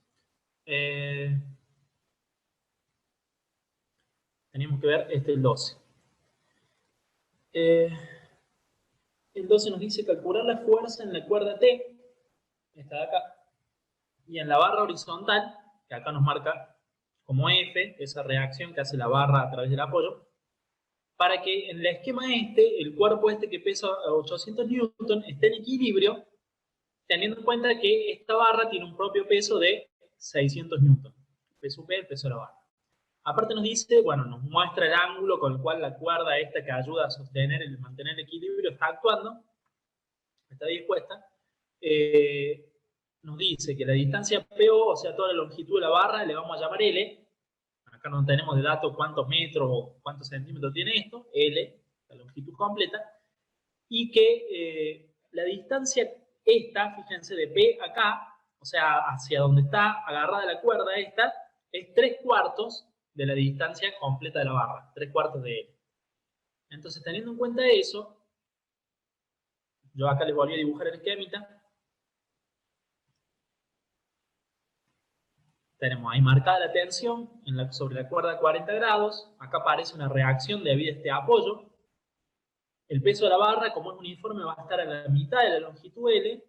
Teníamos que ver el 12. El 12 nos dice calcular la fuerza en la cuerda T, esta de acá, y en la barra horizontal, que acá nos marca como F, esa reacción que hace la barra a través del apoyo, para que en el esquema el cuerpo que pesa 800 newton esté en equilibrio, teniendo en cuenta que esta barra tiene un propio peso de 600 newton, peso P, el peso de la barra. Aparte nos dice, bueno, nos muestra el ángulo con el cual la cuerda que ayuda a sostener y mantener el equilibrio está actuando, está dispuesta. Nos dice que la distancia PO, o sea, toda la longitud de la barra, le vamos a llamar L, acá no tenemos de dato cuántos metros o cuántos centímetros tiene esto, L, la longitud completa, y que la distancia esta, fíjense, de P acá, o sea, hacia donde está agarrada la cuerda esta, es 3/4 de la distancia completa de la barra, 3/4 de L. Entonces, teniendo en cuenta eso, yo acá les volví a dibujar el esquemita. Tenemos ahí marcada la tensión sobre la cuerda a 40 grados. Acá aparece una reacción debido a este apoyo. El peso de la barra, como es uniforme, va a estar a la mitad de la longitud L.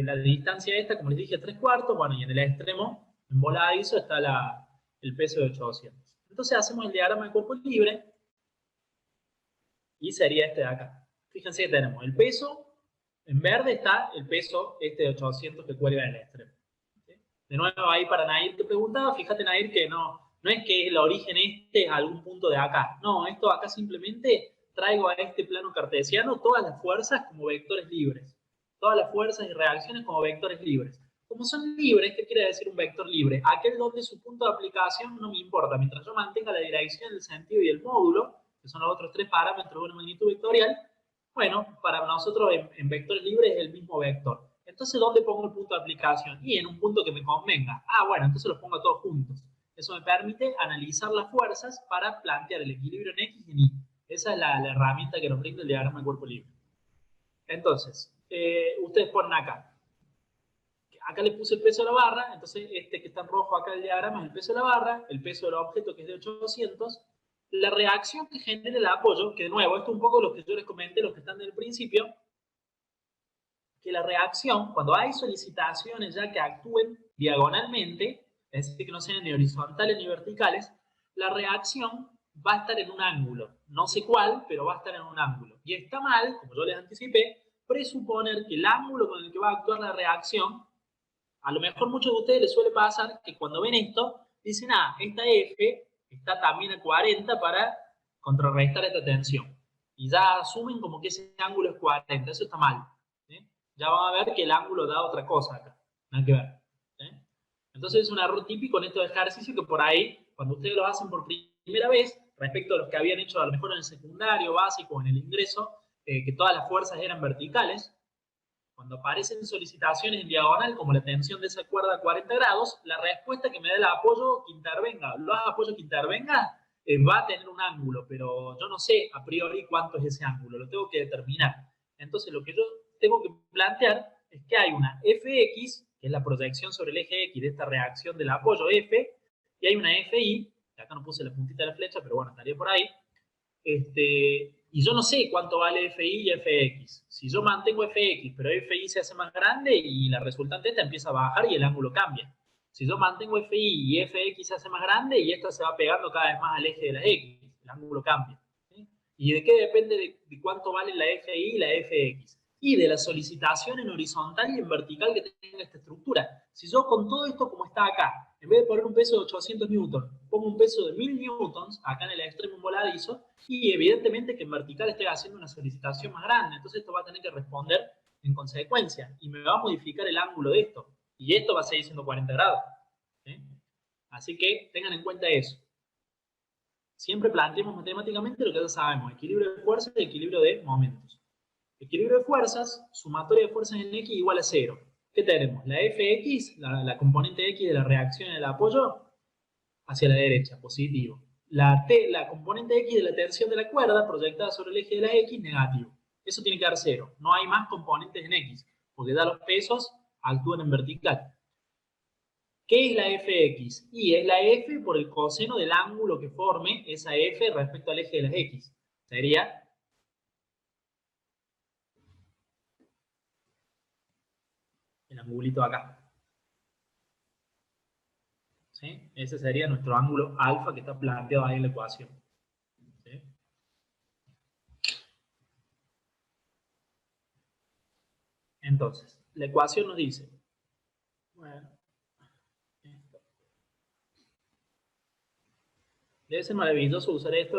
La distancia esta, como les dije, 3/4. Bueno, y en el extremo, en voladizo, está el peso de 800. Entonces hacemos el diagrama de cuerpo libre y sería este de acá. Fíjense que tenemos el peso, en verde está el peso este de 800 que cuelga en el extremo. De nuevo ahí para Nair que preguntaba, fíjate Nair que no es que el origen este es algún punto de acá. No, esto acá simplemente traigo a este plano cartesiano todas las fuerzas como vectores libres. Todas las fuerzas y reacciones como vectores libres. Como son libres, ¿qué quiere decir un vector libre? Aquel donde su punto de aplicación no me importa. Mientras yo mantenga la dirección, el sentido y el módulo, que son los otros tres parámetros de una magnitud vectorial, bueno, para nosotros en vectores libres es el mismo vector. Entonces, ¿dónde pongo el punto de aplicación? Y en un punto que me convenga. Ah, bueno, entonces los pongo todos juntos. Eso me permite analizar las fuerzas para plantear el equilibrio en X y en Y. Esa es la herramienta que nos brinda el diagrama de cuerpo libre. Entonces, ustedes ponen acá. Acá le puse el peso de la barra, entonces este que está en rojo acá el diagrama es el peso de la barra, el peso del objeto que es de 800, la reacción que genera el apoyo, que de nuevo, esto es un poco lo que yo les comenté, los que están del principio, que la reacción, cuando hay solicitaciones ya que actúen diagonalmente, es decir, que no sean ni horizontales ni verticales, la reacción va a estar en un ángulo. No sé cuál, pero va a estar en un ángulo. Y está mal, como yo les anticipé, presuponer que el ángulo con el que va a actuar la reacción, a lo mejor muchos de ustedes les suele pasar que cuando ven esto, dicen, ah, esta F está también a 40 para contrarrestar esta tensión. Y ya asumen como que ese ángulo es 40. Eso está mal. Ya van a ver que el ángulo da otra cosa acá. Nada que ver. Entonces es un error típico en estos ejercicios que por ahí, cuando ustedes lo hacen por primera vez, respecto a los que habían hecho a lo mejor en el secundario, básico, en el ingreso, que todas las fuerzas eran verticales, cuando aparecen solicitaciones en diagonal, como la tensión de esa cuerda a 40 grados, la respuesta que me da el apoyo que intervenga, los apoyos que intervenga, va a tener un ángulo, pero yo no sé a priori cuánto es ese ángulo, lo tengo que determinar. Entonces lo que yo tengo que plantear es que hay una Fx, que es la proyección sobre el eje X de esta reacción del apoyo F, y hay una Fi, que acá no puse la puntita de la flecha, pero bueno, estaría por ahí, y yo no sé cuánto vale FI y FX. Si yo mantengo FX, pero FI se hace más grande y la resultante esta empieza a bajar y el ángulo cambia. Si yo mantengo FI y FX se hace más grande y esto se va pegando cada vez más al eje de la X, el ángulo cambia. ¿Sí? ¿Y de qué depende de cuánto vale la FI y la FX? Y de la solicitación en horizontal y en vertical que tenga esta estructura. Si yo con todo esto como está acá, en vez de poner un peso de 800 newtons, pongo un peso de 1000 newtons, acá en el extremo voladizo, y evidentemente que en vertical estoy haciendo una solicitación más grande, entonces esto va a tener que responder en consecuencia, y me va a modificar el ángulo de esto, y esto va a seguir siendo 40 grados. ¿Sí? Así que tengan en cuenta eso. Siempre planteemos matemáticamente lo que ya sabemos, equilibrio de fuerzas y equilibrio de momentos. Equilibrio de fuerzas, sumatoria de fuerzas en X igual a 0. ¿Qué tenemos? La Fx, la componente X de la reacción en el apoyo, hacia la derecha, positivo. La componente X de la tensión de la cuerda proyectada sobre el eje de la X, negativo. Eso tiene que dar 0. No hay más componentes en X, porque ya los pesos actúan en vertical. ¿Qué es la Fx? Y es la F por el coseno del ángulo que forme esa F respecto al eje de las X. Sería el angulito acá. ¿Sí? Ese sería nuestro ángulo alfa que está planteado ahí en la ecuación. ¿Sí? Entonces, la ecuación nos dice, bueno, debe ser maravilloso usar esto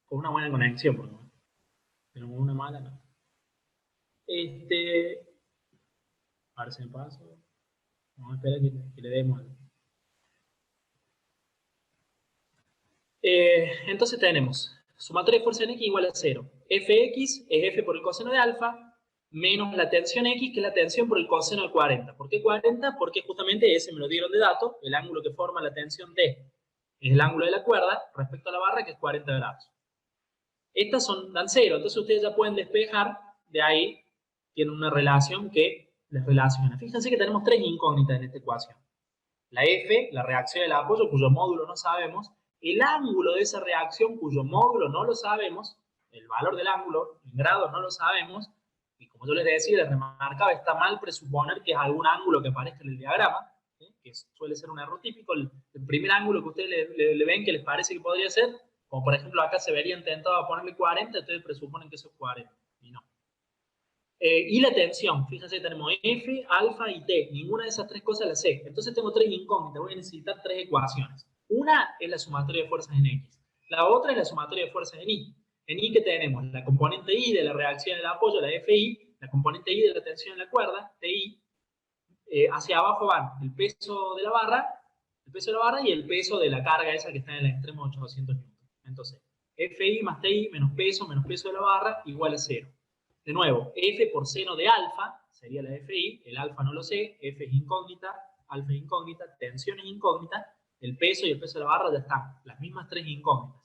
con una buena conexión, pero con una mala no. A ver si me paso. Vamos a esperar que le demos. Entonces tenemos sumatoria de fuerza en X igual a 0. Fx es F por el coseno de alfa menos la tensión X, que es la tensión por el coseno de 40. ¿Por qué 40? Porque justamente ese me lo dieron de dato. El ángulo que forma la tensión D es el ángulo de la cuerda respecto a la barra, que es 40 grados. Estas dan 0, entonces ustedes ya pueden despejar, de ahí tienen una relación que les relaciona. Fíjense que tenemos tres incógnitas en esta ecuación. La F, la reacción del apoyo, cuyo módulo no sabemos, el ángulo de esa reacción, cuyo módulo no lo sabemos, el valor del ángulo en grados no lo sabemos, y como yo les decía, les remarcaba, está mal presuponer que es algún ángulo que aparezca en el diagrama, ¿sí? Que suele ser un error típico. El primer ángulo que ustedes le ven que les parece que podría ser, como por ejemplo acá se vería intentado ponerle 40, entonces presuponen que eso es 40, y no. Y la tensión, fíjense, tenemos F, alfa y T. Ninguna de esas tres cosas la sé. Entonces tengo tres incógnitas. Voy a necesitar tres ecuaciones. Una es la sumatoria de fuerzas en X. La otra es la sumatoria de fuerzas en Y. En Y, ¿qué tenemos? La componente Y de la reacción del apoyo, la FI. La componente Y de la tensión en la cuerda, TI. Hacia abajo van el peso de la barra y el peso de la carga esa que está en el extremo de 800 N. Entonces, FI más TI menos peso de la barra igual a 0. De nuevo, F por seno de alfa sería la FI, el alfa no lo sé, F es incógnita, alfa es incógnita, tensión es incógnita, el peso y el peso de la barra ya están, las mismas tres incógnitas.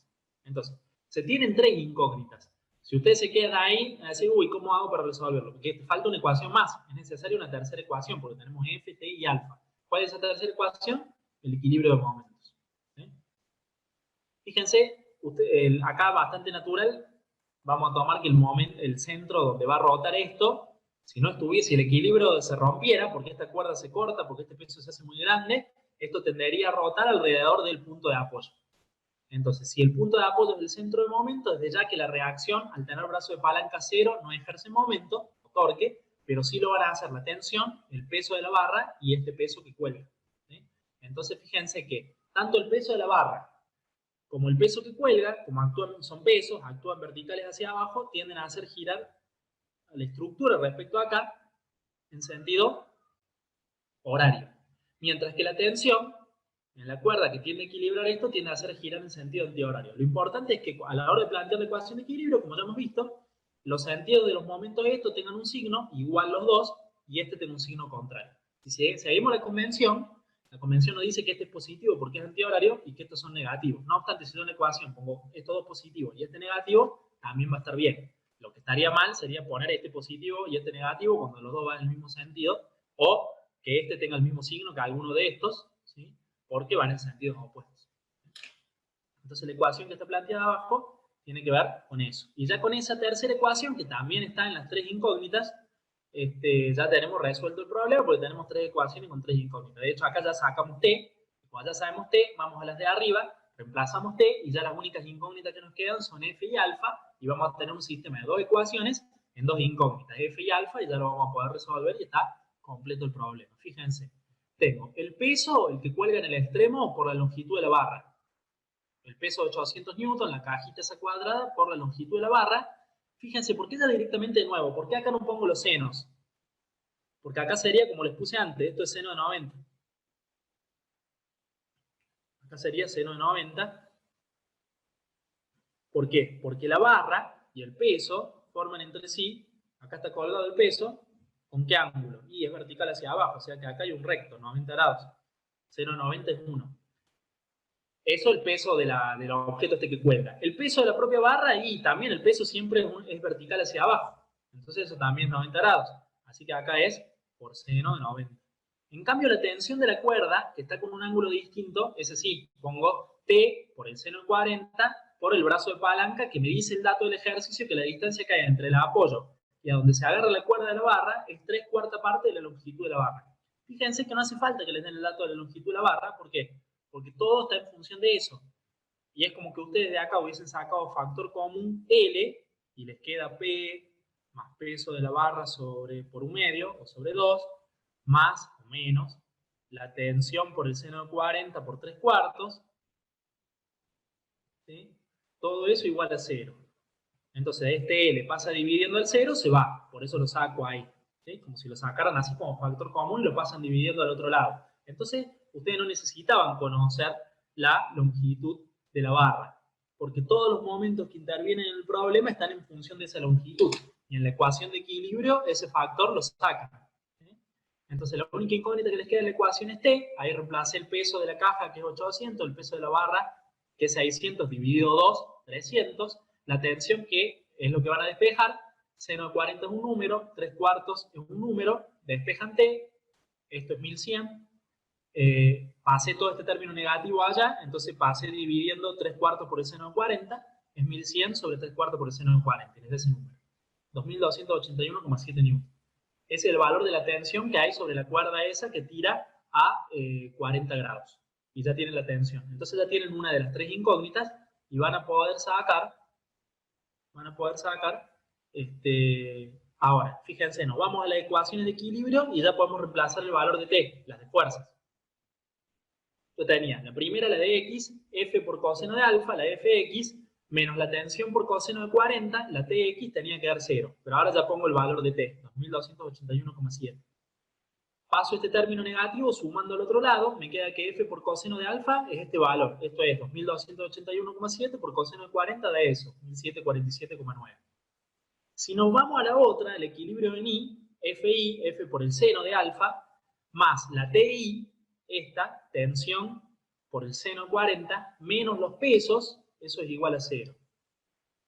Entonces, se tienen tres incógnitas. Si ustedes se quedan ahí, van a decir, uy, ¿cómo hago para resolverlo? Porque falta una ecuación más, es necesaria una tercera ecuación, porque tenemos F, T y alfa. ¿Cuál es esa tercera ecuación? El equilibrio de momentos. ¿Sí? Fíjense, acá bastante natural, vamos a tomar que el centro donde va a rotar esto, si no estuviese, el equilibrio se rompiera, porque esta cuerda se corta, porque este peso se hace muy grande, esto tendería a rotar alrededor del punto de apoyo. Entonces, si el punto de apoyo es el centro de momento, desde ya que la reacción, al tener brazo de palanca cero, no ejerce momento, o torque, pero sí lo van a hacer la tensión, el peso de la barra y este peso que cuelga. ¿Sí? Entonces, fíjense que tanto el peso de la barra como el peso que cuelga, como son pesos, actúan verticales hacia abajo, tienden a hacer girar la estructura respecto a acá en sentido horario. Mientras que la tensión en la cuerda que tiende a equilibrar esto tiende a hacer girar en sentido antihorario. Lo importante es que a la hora de plantear la ecuación de equilibrio, como ya hemos visto, los sentidos de los momentos de esto tengan un signo igual los dos y este tenga un signo contrario. Si seguimos la convención nos dice que este es positivo porque es antihorario y que estos son negativos. No obstante, si yo en la ecuación pongo estos dos positivos y este negativo, también va a estar bien. Lo que estaría mal sería poner este positivo y este negativo cuando los dos van en el mismo sentido, o que este tenga el mismo signo que alguno de estos, ¿sí? Porque van en sentidos opuestos. Entonces la ecuación que está planteada abajo tiene que ver con eso. Y ya con esa tercera ecuación, que también está en las tres incógnitas, ya tenemos resuelto el problema porque tenemos tres ecuaciones con tres incógnitas. De hecho, acá ya sacamos T, como ya sabemos T, vamos a las de arriba, reemplazamos T y ya las únicas incógnitas que nos quedan son F y alfa y vamos a tener un sistema de dos ecuaciones en dos incógnitas, F y alfa, y ya lo vamos a poder resolver y está completo el problema. Fíjense, tengo el peso, el que cuelga en el extremo por la longitud de la barra. El peso de 800 newton, la cajita esa cuadrada por la longitud de la barra. Fíjense, ¿por qué ya directamente de nuevo? ¿Por qué acá no pongo los senos? Porque acá sería como les puse antes, esto es seno de 90. Acá sería seno de 90. ¿Por qué? Porque la barra y el peso forman entre sí, acá está colgado el peso, ¿con qué ángulo? Y es vertical hacia abajo, o sea que acá hay un recto, 90 grados. Seno de 90 es 1. Eso el peso del objeto este que cuelga. El peso de la propia barra y también el peso siempre es vertical hacia abajo. Entonces eso también es 90 grados. Así que acá es por seno de 90. En cambio la tensión de la cuerda, que está con un ángulo distinto, ese sí, pongo T por el seno de 40 por el brazo de palanca que me dice el dato del ejercicio que la distancia que hay entre el apoyo y a donde se agarra la cuerda de la barra es 3/4 parte de la longitud de la barra. Fíjense que no hace falta que les den el dato de la longitud de la barra, ¿por qué? Porque todo está en función de eso. Y es como que ustedes de acá hubiesen sacado factor común L y les queda P más peso de la barra por 1/2 o sobre 2, más o menos la tensión por el seno de 40 por 3/4. ¿Sí? Todo eso igual a 0. Entonces este L pasa dividiendo el 0, se va. Por eso lo saco ahí. ¿Sí? Como si lo sacaran así como factor común y lo pasan dividiendo al otro lado. Entonces ustedes no necesitaban conocer la longitud de la barra, porque todos los momentos que intervienen en el problema están en función de esa longitud, y en la ecuación de equilibrio ese factor lo sacan. ¿Sí? Entonces la única incógnita que les queda en la ecuación es t, ahí reemplacé el peso de la caja, que es 800, el peso de la barra, que es 600, dividido 2, 300, la tensión, que es lo que van a despejar, seno de 40 es un número, 3 cuartos es un número, despejan t, esto es 1100, pasé todo este término negativo allá, entonces pasé dividiendo 3 cuartos por el seno de 40, es 1100 sobre 3 cuartos por el seno de 40, es ese número, 2281,7 newton. Ese es el valor de la tensión que hay sobre la cuerda esa que tira a 40 grados. Y ya tienen la tensión. Entonces ya tienen una de las tres incógnitas y van a poder sacar, ahora, fíjense, nos vamos a las ecuaciones de equilibrio y ya podemos reemplazar el valor de T, las de fuerzas. Yo tenía la primera, la de X, F por coseno de alfa, la Fx, menos la tensión por coseno de 40, la Tx tenía que dar 0. Pero ahora ya pongo el valor de T, 2281,7. Paso este término negativo, sumando al otro lado, me queda que F por coseno de alfa es este valor. Esto es 2281,7 por coseno de 40 da eso, 1747,9. Si nos vamos a la otra, el equilibrio en I, F por el seno de alfa, más la TI, esta tensión por el seno de 40, menos los pesos, eso es igual a 0.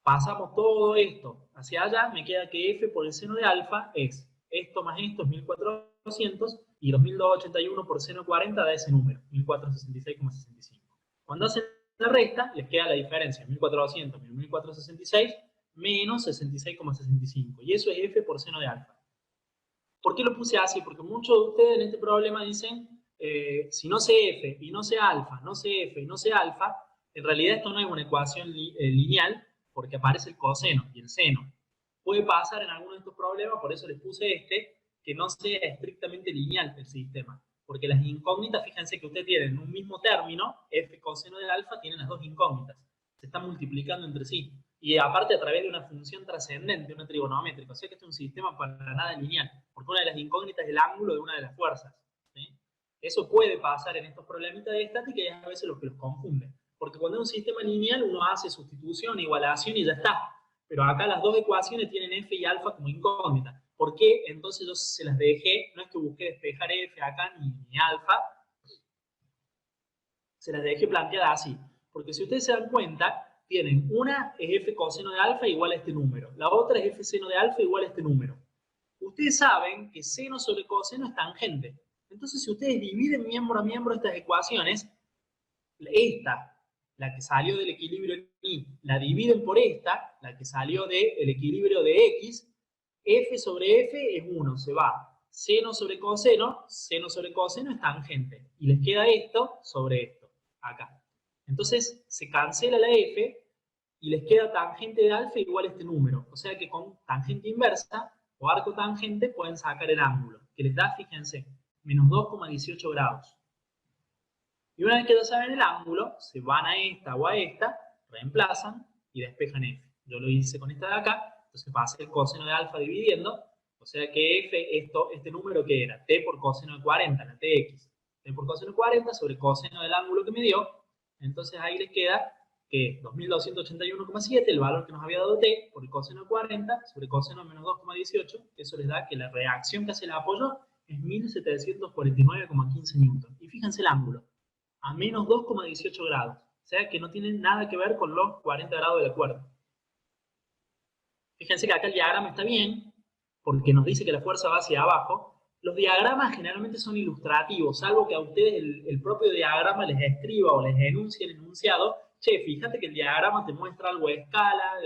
Pasamos todo esto hacia allá, me queda que F por el seno de alfa es esto más esto, es 1400, y 2281 por seno de 40 da ese número, 1466,65. Cuando hacen la resta, les queda la diferencia, 1400 menos 1466, menos 66,65. Y eso es F por seno de alfa. ¿Por qué lo puse así? Porque muchos de ustedes en este problema dicen, si no sé F y no sé alfa, no sé F y no sé alfa, en realidad esto no es una ecuación lineal, porque aparece el coseno y el seno. Puede pasar en algunos de estos problemas, por eso les puse que no sea estrictamente lineal el sistema. Porque las incógnitas, fíjense que ustedes tienen un mismo término, F coseno de alfa, tienen las dos incógnitas. Se están multiplicando entre sí. Y aparte a través de una función trascendente, una trigonométrica. O sea que este es un sistema para nada lineal. Porque una de las incógnitas es el ángulo de una de las fuerzas. ¿Sí? Eso puede pasar en estos problemitas de estática y es a veces lo que los confunde. Porque cuando es un sistema lineal uno hace sustitución, igualación y ya está. Pero acá las dos ecuaciones tienen F y alfa como incógnita. ¿Por qué? Entonces yo se las dejé, no es que busqué despejar F acá ni alfa, se las dejé planteadas así. Porque si ustedes se dan cuenta, tienen una es F coseno de alfa igual a este número, la otra es F seno de alfa igual a este número. Ustedes saben que seno sobre coseno es tangente. Entonces si ustedes dividen miembro a miembro estas ecuaciones, esta, la que salió del equilibrio en I, la dividen por esta, la que salió del equilibrio de X, F sobre F es 1, se va. Seno sobre coseno es tangente. Y les queda esto sobre esto, acá. Entonces se cancela la F y les queda tangente de alfa igual a este número. O sea que con tangente inversa o arco tangente pueden sacar el ángulo, que les da, fíjense, menos 2,18 grados. Y una vez que ya saben el ángulo, se van a esta o a esta, reemplazan y despejan F. Yo lo hice con esta de acá, entonces pasé el coseno de alfa dividiendo, o sea que F, este número que era, T por coseno de 40, la TX, T por coseno de 40 sobre coseno del ángulo que me dio, entonces ahí les queda que 2281,7, el valor que nos había dado T, por el coseno de 40, sobre coseno de menos 2,18, eso les da que la reacción que hace el apoyo es 1749,15 newton. Y fíjense el ángulo, a menos 2,18 grados. O sea que no tiene nada que ver con los 40 grados de la cuerda. Fíjense que acá el diagrama está bien, porque nos dice que la fuerza va hacia abajo. Los diagramas generalmente son ilustrativos, salvo que a ustedes el propio diagrama les escriba o les enuncie el enunciado. Che, fíjate que el diagrama te muestra algo de escala.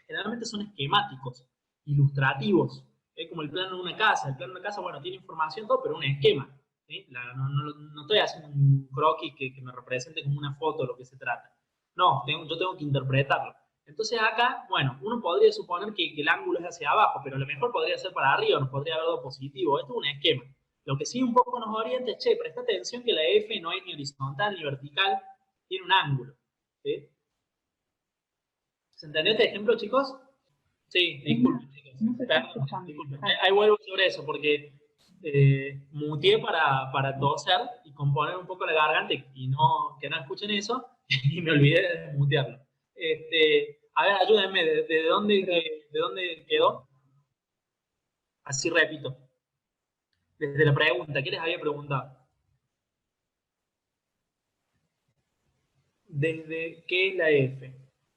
Generalmente son esquemáticos, ilustrativos. Es como el plano de una casa. El plano de una casa, bueno, tiene información, todo, pero un esquema. ¿Sí? No estoy haciendo un croquis que me represente como una foto de lo que se trata. No, yo tengo que interpretarlo. Entonces acá, bueno, uno podría suponer que el ángulo es hacia abajo, pero a lo mejor podría ser para arriba, nos podría haber dado positivo. Esto es un esquema. Lo que sí un poco nos orienta es, che, presta atención que la F no es ni horizontal ni vertical, tiene un ángulo. ¿Sí? ¿Se entendió este ejemplo, chicos? Sí, disculpen, chicos. No se está Perdón, escuchando. disculpen. Ahí vuelvo sobre eso, porque muteé para toser y componer un poco la garganta y no, que no escuchen eso, y me olvidé de mutearlo. A ver, ayúdenme, ¿de dónde quedó? Así repito. Desde la pregunta, ¿qué les había preguntado? ¿Desde qué es la F?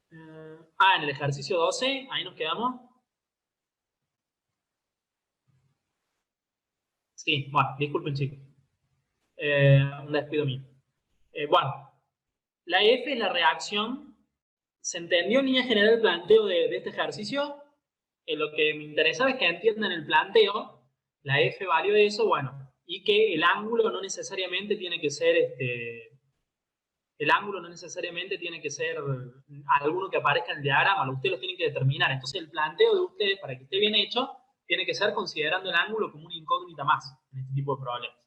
En el ejercicio 12, ahí nos quedamos. Sí, bueno, disculpen chicos. Un descuido mío. Bueno, la F es la reacción. ¿Se entendió en línea general el planteo de este ejercicio? Lo que me interesaba es que entiendan el planteo. La F valió eso, bueno, y que el ángulo no necesariamente tiene que ser el ángulo no necesariamente tiene que ser alguno que aparezca en el diagrama, ustedes lo tienen que determinar. Entonces el planteo de ustedes, para que esté bien hecho, tiene que ser considerando el ángulo como una incógnita más en este tipo de problemas.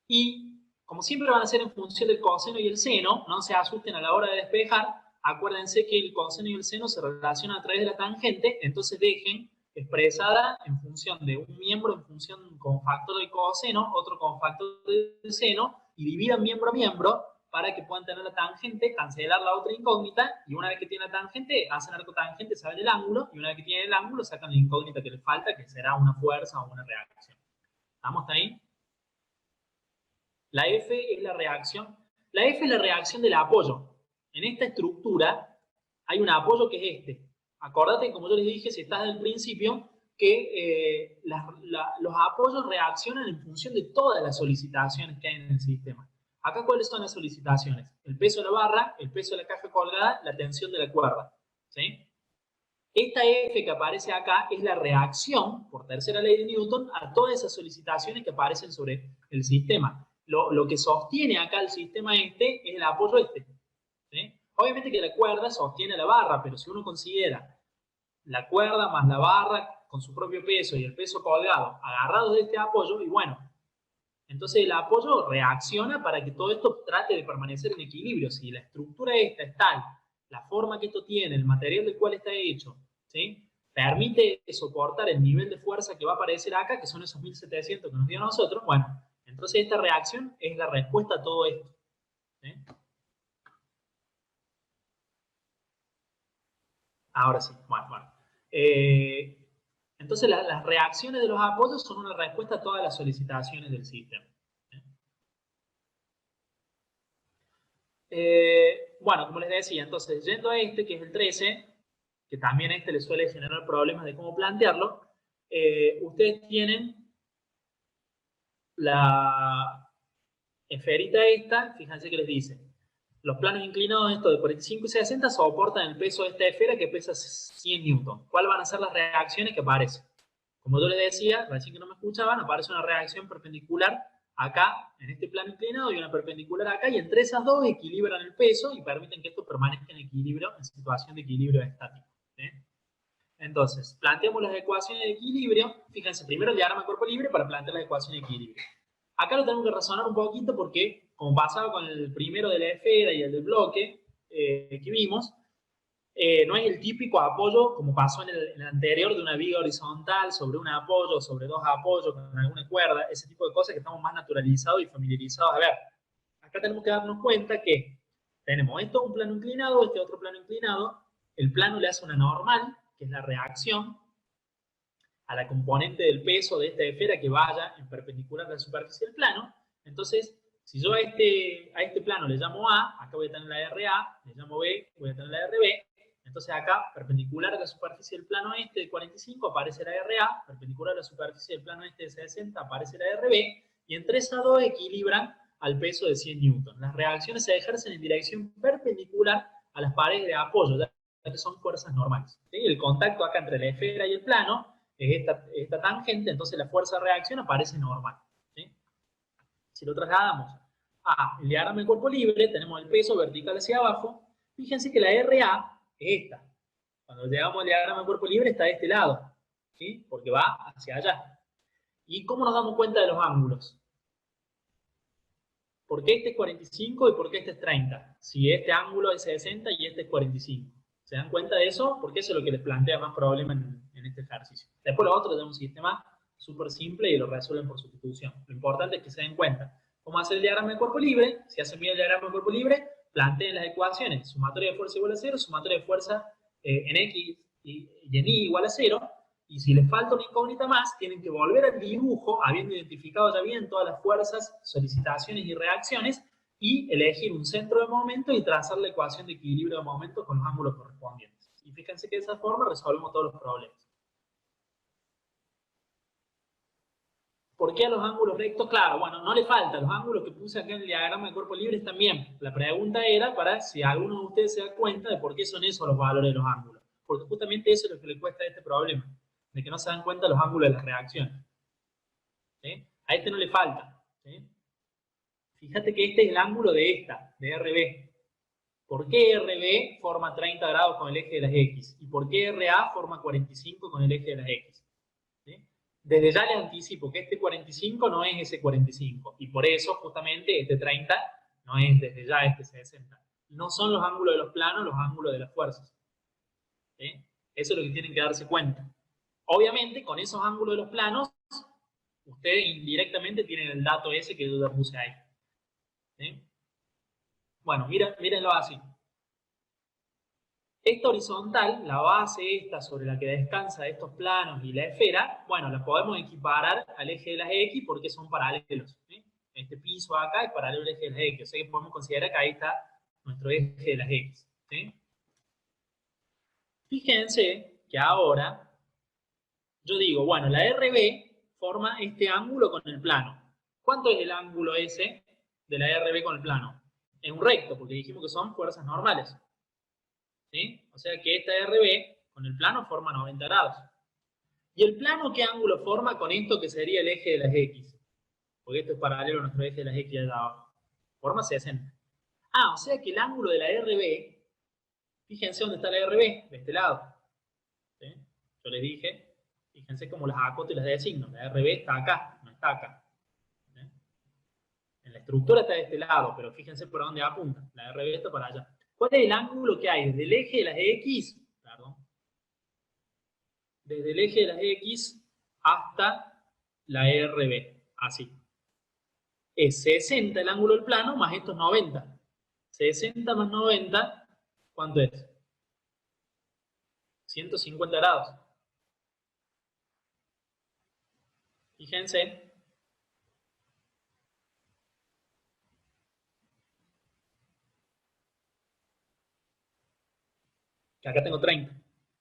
Y como siempre van a ser en función del coseno y el seno, no se asusten a la hora de despejar, acuérdense que el coseno y el seno se relacionan a través de la tangente, entonces dejen expresada en función de un miembro en función con factor del coseno, otro con factor del seno, y dividan miembro a miembro para que puedan tener la tangente, cancelar la otra incógnita, y una vez que tienen la tangente, hacen arcotangente, saben el ángulo, y una vez que tienen el ángulo, sacan la incógnita que les falta, que será una fuerza o una reacción. ¿Estamos hasta ahí? La F es la reacción. La F es la reacción del apoyo. En esta estructura hay un apoyo que es este. Acordate, como yo les dije, si estás del principio, que los apoyos reaccionan en función de todas las solicitaciones que hay en el sistema. Acá, ¿cuáles son las solicitaciones? El peso de la barra, el peso de la caja colgada, la tensión de la cuerda. ¿Sí? Esta F que aparece acá es la reacción, por tercera ley de Newton, a todas esas solicitaciones que aparecen sobre el sistema. Lo que sostiene acá el sistema este es el apoyo este. ¿Sí? Obviamente que la cuerda sostiene la barra, pero si uno considera la cuerda más la barra con su propio peso y el peso colgado agarrados de este apoyo, y bueno, entonces el apoyo reacciona para que todo esto trate de permanecer en equilibrio. Si la estructura esta es tal, la forma que esto tiene, el material del cual está hecho, ¿sí? Permite soportar el nivel de fuerza que va a aparecer acá, que son esos 1700 que nos dio a nosotros, bueno, entonces esta reacción es la respuesta a todo esto. ¿Sí? Ahora sí, bueno. Entonces las reacciones de los apoyos son una respuesta a todas las solicitaciones del sistema. Bueno, como les decía, entonces, yendo a este, que es el 13, que también a este le suele generar problemas de cómo plantearlo, ustedes tienen la esferita esta, fíjense que les dice, los planos inclinados estos de 45 y 60 soportan el peso de esta esfera que pesa 100 newton. ¿Cuáles van a ser las reacciones que aparecen? Como yo les decía, recién que no me escuchaban, aparece una reacción perpendicular acá, en este plano inclinado, y una perpendicular acá, y entre esas dos equilibran el peso y permiten que esto permanezca en equilibrio, en situación de equilibrio estático. ¿Sí? Entonces, planteamos las ecuaciones de equilibrio. Fíjense, primero el diagrama de cuerpo libre para plantear las ecuaciones de equilibrio. Acá lo tenemos que razonar un poquito porque, como pasaba con el primero de la esfera y el del bloque que vimos, no es el típico apoyo como pasó en el anterior de una viga horizontal sobre un apoyo, sobre dos apoyos con alguna cuerda, ese tipo de cosas que estamos más naturalizados y familiarizados. A ver, acá tenemos que darnos cuenta que tenemos esto un plano inclinado, este otro plano inclinado, el plano le hace una normal, que es la reacción a la componente del peso de esta esfera que vaya en perpendicular a la superficie del plano. Entonces, si yo a este plano le llamo A, acá voy a tener la RA, le llamo B, voy a tener la RB. Entonces acá, perpendicular a la superficie del plano este de 45, aparece la RA, perpendicular a la superficie del plano este de 60, aparece la RB, y entre esas dos equilibran al peso de 100 newton. Las reacciones se ejercen en dirección perpendicular a las paredes de apoyo, ya que son fuerzas normales. ¿Sí? El contacto acá entre la esfera y el plano es esta tangente, entonces la fuerza de reacción aparece normal. ¿Sí? Si lo trasladamos a el diagrama de cuerpo libre, tenemos el peso vertical hacia abajo. Fíjense que la RA es esta. Cuando llegamos al diagrama de cuerpo libre está de este lado, ¿sí? Porque va hacia allá. ¿Y cómo nos damos cuenta de los ángulos? ¿Por qué este es 45 y por qué este es 30? Si este ángulo es 60 y este es 45. ¿Se dan cuenta de eso? Porque eso es lo que les plantea más problema en este ejercicio. Después lo otro tenemos un sistema súper simple y lo resuelven por sustitución. Lo importante es que se den cuenta cómo hacer el diagrama de cuerpo libre. Si hacen bien el diagrama de cuerpo libre, planteen las ecuaciones: sumatoria de fuerza igual a 0, sumatoria de fuerza en X y en Y igual a 0. Y si les falta una incógnita más, tienen que volver al dibujo, habiendo identificado ya bien todas las fuerzas, solicitaciones y reacciones, y elegir un centro de momento y trazar la ecuación de equilibrio de momento con los ángulos correspondientes. Y fíjense que de esa forma resolvemos todos los problemas. ¿Por qué a los ángulos rectos? Claro, bueno, no le falta. Los ángulos que puse acá en el diagrama de cuerpo libre están bien. La pregunta era para si alguno de ustedes se da cuenta de por qué son esos los valores de los ángulos. Porque justamente eso es lo que le cuesta a este problema, de que no se dan cuenta los ángulos de las reacciones. ¿Sí? A este no le falta. ¿Sí? Fíjate que este es el ángulo de esta, de RB. ¿Por qué RB forma 30 grados con el eje de las X? ¿Y por qué RA forma 45 con el eje de las X? ¿Sí? Desde ya les anticipo que este 45 no es ese 45. Y por eso, justamente, este 30 no es desde ya este 60. No son los ángulos de los planos los ángulos de las fuerzas. ¿Sí? Eso es lo que tienen que darse cuenta. Obviamente, con esos ángulos de los planos, ustedes indirectamente tienen el dato ese que yo ya puse ahí. ¿Sí? Bueno, mírenlo así. Esta horizontal, la base esta sobre la que descansa estos planos y la esfera, bueno, la podemos equiparar al eje de las X porque son paralelos. ¿Sí? Este piso acá es paralelo al eje de las X, o sea que podemos considerar que ahí está nuestro eje de las X. ¿Sí? Fíjense que ahora yo digo, bueno, la RB forma este ángulo con el plano. ¿Cuánto es el ángulo ese de la RB con el plano? Es un recto, porque dijimos que son fuerzas normales. ¿Sí? O sea que esta RB con el plano forma 90 grados. ¿Y el plano qué ángulo forma con esto que sería el eje de las X? Porque esto es paralelo a nuestro eje de las X allá abajo. Forma 60. Ah, o sea que el ángulo de la RB, fíjense dónde está la RB, de este lado. ¿Sí? Yo les dije, fíjense cómo las acoto y las designo. La RB está acá, no está acá. ¿Sí? En la estructura está de este lado, pero fíjense por dónde apunta. La RB está para allá. ¿Cuál es el ángulo que hay desde el eje de las X? Perdón. Desde el eje de las X hasta la RB, así. Es 60 el ángulo del plano más estos 90. 60 más 90, ¿cuánto es? 150 grados. Fíjense. Que acá tengo 30.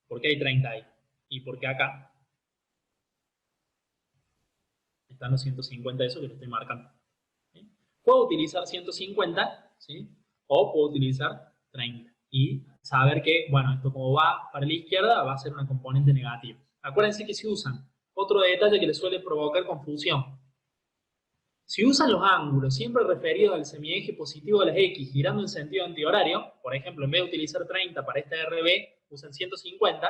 ¿Por qué hay 30 ahí? ¿Y por qué acá? Están los 150 eso que lo estoy marcando. ¿Sí? Puedo utilizar 150, ¿sí? O puedo utilizar 30. Y saber que, bueno, esto como va para la izquierda va a ser una componente negativa. Acuérdense que si usan otro detalle que les suele provocar confusión. Si usan los ángulos siempre referidos al semieje positivo de las X girando en sentido antihorario, por ejemplo, en vez de utilizar 30 para esta RB, usan 150,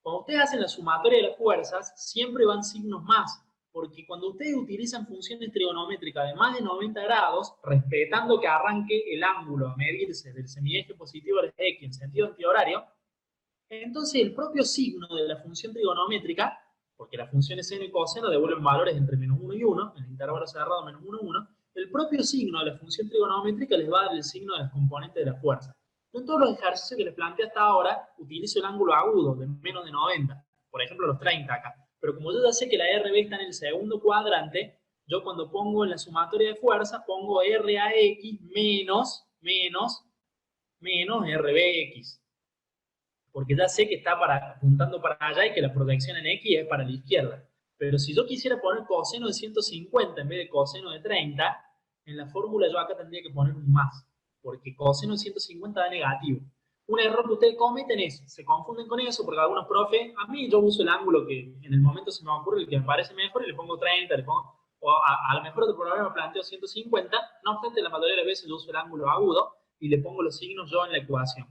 cuando ustedes hacen la sumatoria de las fuerzas, siempre van signos más, porque cuando ustedes utilizan funciones trigonométricas de más de 90 grados, respetando que arranque el ángulo a medirse del semieje positivo de las X en sentido antihorario, entonces el propio signo de la función trigonométrica, porque las funciones seno y coseno devuelven valores entre menos 1 y 1, en el intervalo cerrado menos 1, 1, el propio signo de la función trigonométrica les va a dar el signo de las componentes de la fuerza. Yo en todos los ejercicios que les planteé hasta ahora, utilizo el ángulo agudo de menos de 90, por ejemplo los 30 acá. Pero como yo ya sé que la RB está en el segundo cuadrante, yo cuando pongo en la sumatoria de fuerzas, pongo RAX menos RBX. Porque ya sé que está apuntando para allá y que la proyección en X es para la izquierda. Pero si yo quisiera poner coseno de 150 en vez de coseno de 30, en la fórmula yo acá tendría que poner un más, porque coseno de 150 da negativo. Un error que ustedes cometen es, se confunden con eso, porque algunos profes, a mí yo uso el ángulo que en el momento se me ocurre, el que me parece mejor, y le pongo 30, le pongo, o a lo mejor otro problema planteo 150, no obstante la mayoría de las veces yo uso el ángulo agudo y le pongo los signos yo en la ecuación.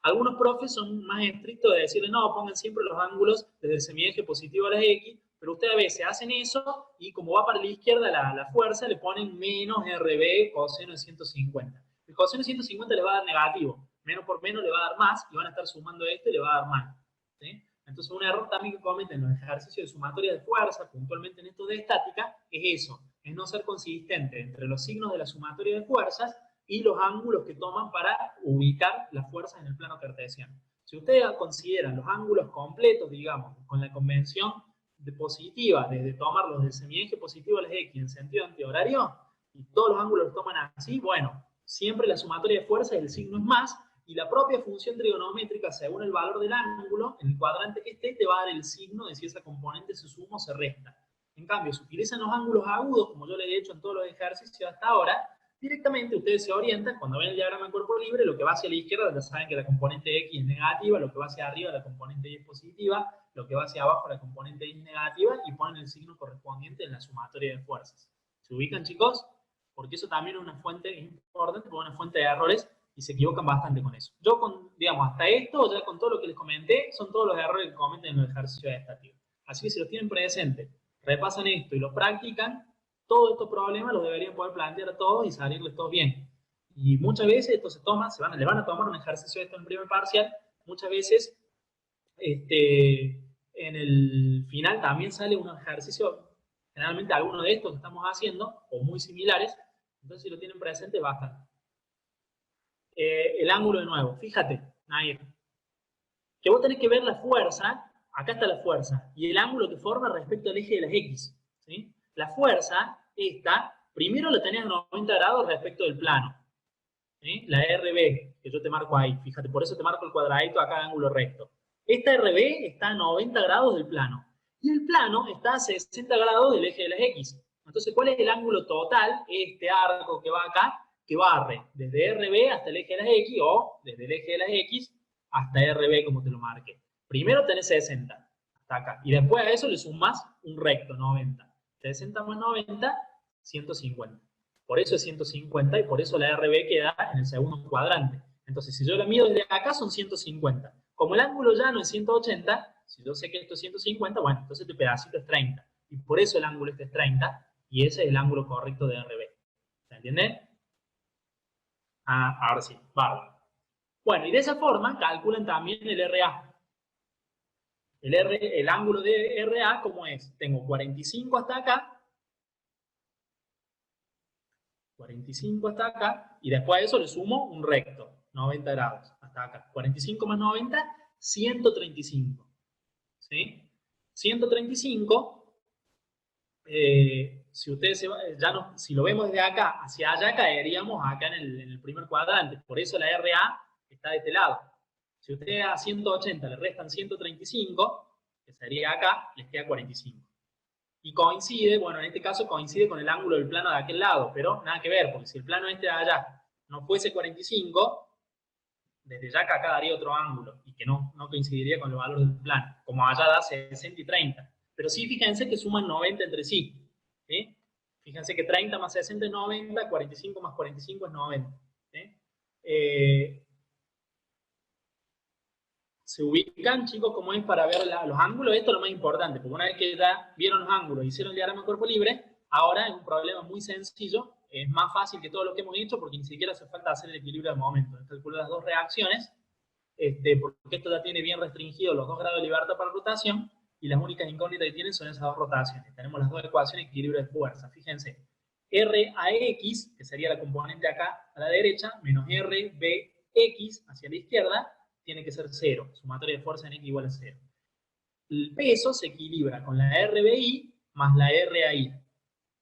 Algunos profes son más estrictos de decirle, no, pongan siempre los ángulos desde el semieje positivo a las X, pero ustedes a veces hacen eso y como va para la izquierda la fuerza, le ponen menos RB coseno de 150. El coseno de 150 le va a dar negativo, menos por menos le va a dar más y van a estar sumando esto y le va a dar más. ¿Sí? Entonces, un error también que cometen los ejercicios de sumatoria de fuerza, puntualmente en estos de estática, es eso, es no ser consistente entre los signos de la sumatoria de fuerzas y los ángulos que toman para ubicar las fuerzas en el plano cartesiano. Si ustedes consideran los ángulos completos, digamos, con la convención de positiva, desde tomarlos del semieje positivo a las X en sentido antihorario, y todos los ángulos los toman así, bueno, siempre la sumatoria de fuerzas el signo es más, y la propia función trigonométrica, según el valor del ángulo, en el cuadrante que esté, te va a dar el signo de si esa componente se suma o se resta. En cambio, si utilizan los ángulos agudos, como yo les he hecho en todos los ejercicios hasta ahora, directamente ustedes se orientan, cuando ven el diagrama de cuerpo libre, lo que va hacia la izquierda, ya saben que la componente X es negativa, lo que va hacia arriba, la componente Y es positiva, lo que va hacia abajo, la componente Y es negativa, y ponen el signo correspondiente en la sumatoria de fuerzas. ¿Se ubican, chicos? Porque eso también es una fuente importante, porque es una fuente de errores, y se equivocan bastante con eso. Yo, digamos, hasta esto, ya con todo lo que les comenté, son todos los errores que cometen en los ejercicios estáticos. Así que si los tienen presentes, repasan esto y lo practican, todos estos problemas los deberían poder plantear a todos y salirles todos bien. Y muchas veces esto se toma, le van a tomar un ejercicio de esto en primer parcial, muchas veces en el final también sale un ejercicio, generalmente alguno de estos que estamos haciendo, o muy similares, entonces si lo tienen presente, bastan. El ángulo de nuevo, fíjate, Nair, que vos tenés que ver la fuerza, acá está la fuerza, y el ángulo que forma respecto al eje de las X, ¿sí? La fuerza, esta, primero la tenés a 90 grados respecto del plano, ¿sí? La RB, que yo te marco ahí, fíjate, por eso te marco el cuadradito acá de ángulo recto. Esta RB está a 90 grados del plano, y el plano está a 60 grados del eje de las X. Entonces, ¿cuál es el ángulo total? Este arco que va acá, que barre desde RB hasta el eje de las X, o desde el eje de las X hasta RB, como te lo marque. Primero tenés 60, hasta acá, y después a eso le sumás un recto, 90. 60 más 90, 150. Por eso es 150 y por eso la RB queda en el segundo cuadrante. Entonces, si yo la mido desde acá, son 150. Como el ángulo llano es 180, si yo sé que esto es 150, bueno, entonces este pedacito es 30. Y por eso el ángulo este es 30, y ese es el ángulo correcto de RB. ¿Se entiende? Ah, ahora sí, bárbaro. Bueno, y de esa forma calculan también el RA. El ángulo de RA, ¿cómo es? Tengo 45 hasta acá, 45 hasta acá, y después a eso le sumo un recto, 90 grados, hasta acá. 45 más 90, 135. ¿Sí? 135, si ustedes si lo vemos desde acá hacia allá, caeríamos acá en el primer cuadrante. Por eso la RA está de este lado. Si ustedes a 180 le restan 135, que sería acá, les queda 45. Y coincide, bueno, en este caso coincide con el ángulo del plano de aquel lado, pero nada que ver, porque si el plano este de allá no fuese 45, desde ya acá daría otro ángulo, y que no coincidiría con el valor del plano, como allá da 60 y 30. Pero sí, fíjense que suman 90 entre sí. ¿Sí? Fíjense que 30 más 60 es 90, 45 más 45 es 90. ¿Sí? Se ubican, chicos, como es para ver los ángulos. Esto es lo más importante, porque una vez que ya vieron los ángulos y hicieron el diagrama de cuerpo libre, ahora es un problema muy sencillo, es más fácil que todo lo que hemos hecho, porque ni siquiera hace falta hacer el equilibrio de momento. Calculo las dos reacciones, porque esto ya tiene bien restringido los 2 grados de libertad para rotación, y las únicas incógnitas que tienen son esas dos rotaciones. Tenemos las dos ecuaciones de equilibrio de fuerza. Fíjense, RAX, que sería la componente acá a la derecha, menos RBX hacia la izquierda, tiene que ser 0. Sumatoria de fuerza en X igual a 0. El peso se equilibra con la RBI más la RAI.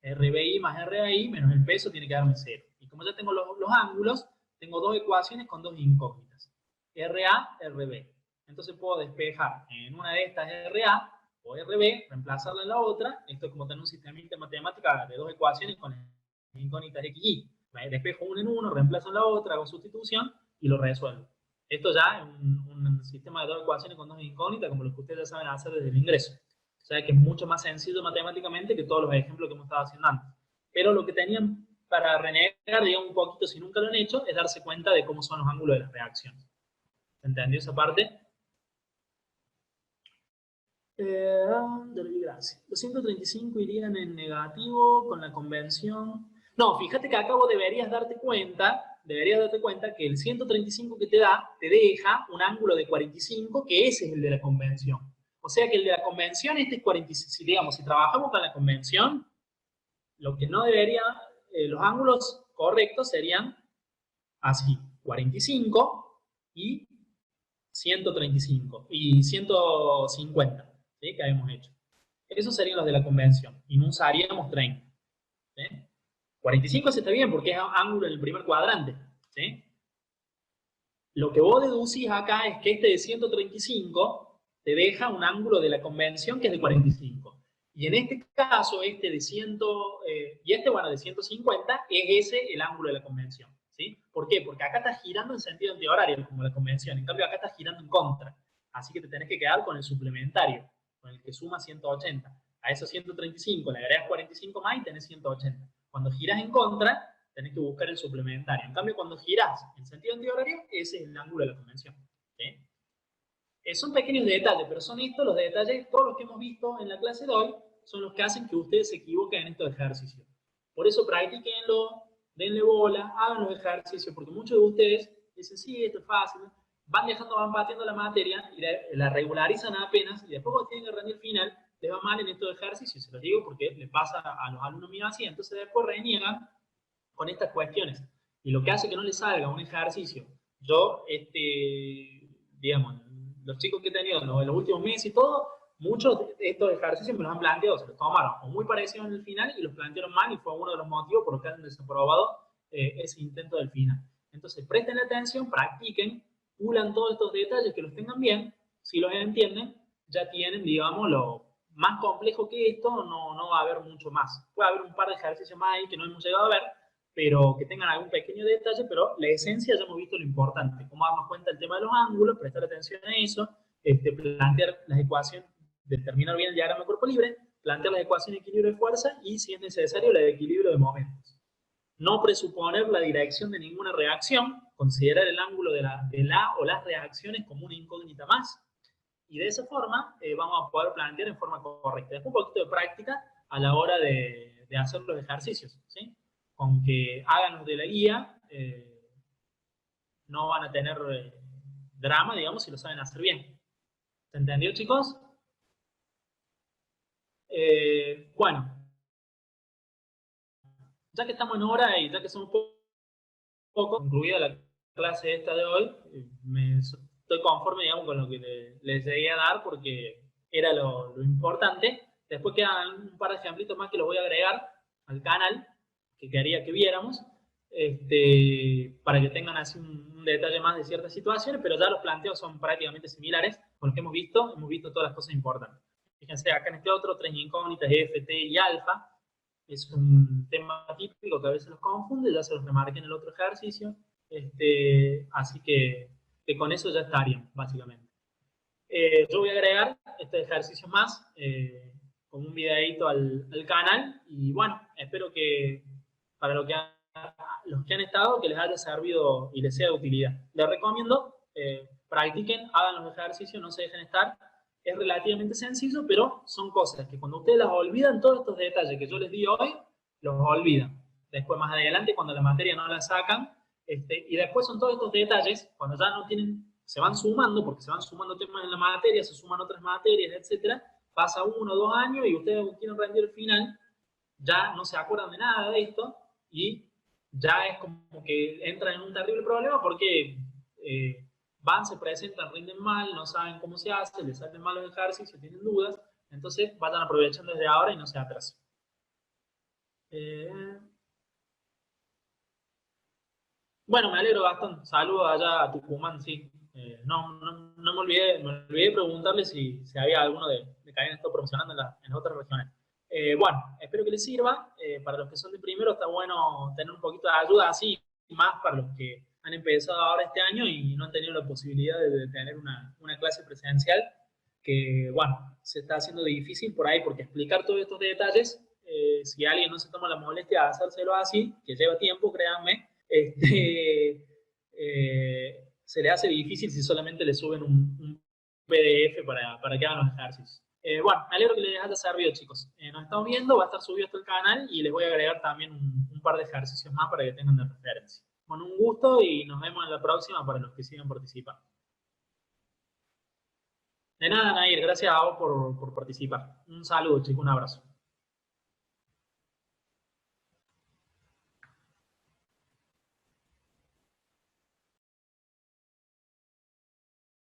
RBI más RAI menos el peso tiene que darme 0. Y como ya tengo los ángulos, tengo dos ecuaciones con dos incógnitas. RA, RB. Entonces puedo despejar en una de estas RA o RB, reemplazarla en la otra. Esto es como tener un sistema de matemática de dos ecuaciones con incógnitas X y Y. Despejo una en uno, reemplazo en la otra, hago sustitución y lo resuelvo. Esto ya es un sistema de dos ecuaciones con dos incógnitas, como los que ustedes ya saben hacer desde el ingreso. O sea que es mucho más sencillo matemáticamente que todos los ejemplos que hemos estado haciendo antes. Pero lo que tenían para renegar, digamos, un poquito, si nunca lo han hecho, es darse cuenta de cómo son los ángulos de las reacciones. ¿Se entendió esa parte? Gracias. Los 135 irían en negativo con la convención. No, fíjate que acá vos deberías darte cuenta que el 135 que te da, te deja un ángulo de 45, que ese es el de la convención. O sea que el de la convención, este es 45, si, digamos, si trabajamos con la convención, lo que no debería, los ángulos correctos serían así, 45 y 135 y 150, ¿sí? Que habíamos hecho. Esos serían los de la convención y no usaríamos 30. ¿Sí? 45 se está bien porque es ángulo en el primer cuadrante. ¿Sí? Lo que vos deducís acá es que este de 135 te deja un ángulo de la convención que es de 45. Y en este caso, este de 100, y este, bueno, de 150, es ese el ángulo de la convención. ¿Sí? ¿Por qué? Porque acá está girando en sentido antihorario, como la convención. En cambio, acá está girando en contra. Así que te tenés que quedar con el suplementario, con el que suma 180. A esos 135 le agregas 45 más y tenés 180. Cuando giras en contra, tenés que buscar el suplementario. En cambio, cuando girás en sentido antihorario, ese es el ángulo de la convención. ¿Sí? Son pequeños detalles, pero son estos los detalles, todos los que hemos visto en la clase de hoy, son los que hacen que ustedes se equivoquen en estos ejercicios. Por eso practiquenlo, denle bola, hagan los ejercicios, porque muchos de ustedes dicen, sí, esto es fácil, van dejando, van pateando la materia y la regularizan apenas, y después cuando tienen que rendir final, les va mal en estos ejercicios, se los digo porque les pasa a los alumnos míos así, entonces después reniegan con estas cuestiones. Y lo que hace que no les salga un ejercicio, yo, digamos, los chicos que he tenido en los últimos meses y todo, muchos de estos ejercicios me los han planteado, se los tomaron o muy parecidos en el final y los plantearon mal y fue uno de los motivos por los que han desaprobado ese intento del final. Entonces, presten atención, practiquen, pulan todos estos detalles que los tengan bien, si los entienden, ya tienen, digamos, lo más complejo que esto, no va a haber mucho más. Puede haber un par de ejercicios más ahí que no hemos llegado a ver, pero que tengan algún pequeño detalle, pero la esencia ya hemos visto lo importante, cómo darnos cuenta del tema de los ángulos, prestar atención a eso, plantear las ecuaciones, determinar bien el diagrama de cuerpo libre, plantear las ecuaciones de equilibrio de fuerza y, si es necesario, la de equilibrio de momentos. No presuponer la dirección de ninguna reacción, considerar el ángulo de la o las reacciones como una incógnita más, y de esa forma vamos a poder plantear en forma correcta. Después un poquito de práctica a la hora de hacer los ejercicios, ¿sí? Con que hagan los de la guía, no van a tener drama, digamos, si lo saben hacer bien. ¿Se entendió, chicos? Bueno, ya que estamos en hora y ya que somos poco concluida la clase esta de hoy, estoy conforme, digamos, con lo que les llegué a dar porque era lo importante. Después quedan un par de ejemplitos más que los voy a agregar al canal, que quería que viéramos, para que tengan así un detalle más de ciertas situaciones, pero ya los planteos son prácticamente similares con los que hemos visto todas las cosas importantes. Fíjense, acá en este otro, tres incógnitas, F, T y alfa, es un tema típico que a veces los confunde, ya se los remarqué en el otro ejercicio, así que con eso ya estarían, básicamente. Yo voy a agregar este ejercicio más, con un videito al canal, y bueno, espero que para los que han estado, que les haya servido y les sea de utilidad. Les recomiendo, practiquen, hagan los ejercicios, no se dejen estar. Es relativamente sencillo, pero son cosas que cuando ustedes las olvidan, todos estos detalles que yo les di hoy, los olvidan. Después, más adelante, cuando la materia no la sacan, y después son todos estos detalles, cuando ya no tienen, se van sumando, porque se van sumando temas en la materia, se suman otras materias, etcétera. Pasa 1 o 2 años y ustedes quieren rendir el final, ya no se acuerdan de nada de esto y ya es como que entran en un terrible problema porque van, se presentan, rinden mal, no saben cómo se hace, les salen mal los ejercicios, tienen dudas, entonces vayan aprovechando desde ahora y no se atrasen. Bueno, me alegro, Gastón. Saludos allá a Tucumán, sí. No me olvidé de preguntarle si había alguno de que habían estado promocionando en las otras regiones. Bueno, espero que les sirva. Para los que son de primero está bueno tener un poquito de ayuda así, más para los que han empezado ahora este año y no han tenido la posibilidad de tener una clase presencial, que bueno, se está haciendo difícil por ahí porque explicar todos estos detalles, si alguien no se toma la molestia de hacérselo así, que lleva tiempo, créanme, se le hace difícil si solamente le suben un PDF para que hagan los ejercicios. Bueno, me alegro que les haya servido, chicos. Nos estamos viendo, va a estar subido hasta el canal y les voy a agregar también un par de ejercicios más para que tengan de referencia. Bueno, un gusto y nos vemos en la próxima para los que sigan participando. De nada, Nair, gracias a vos por participar. Un saludo, chicos, un abrazo.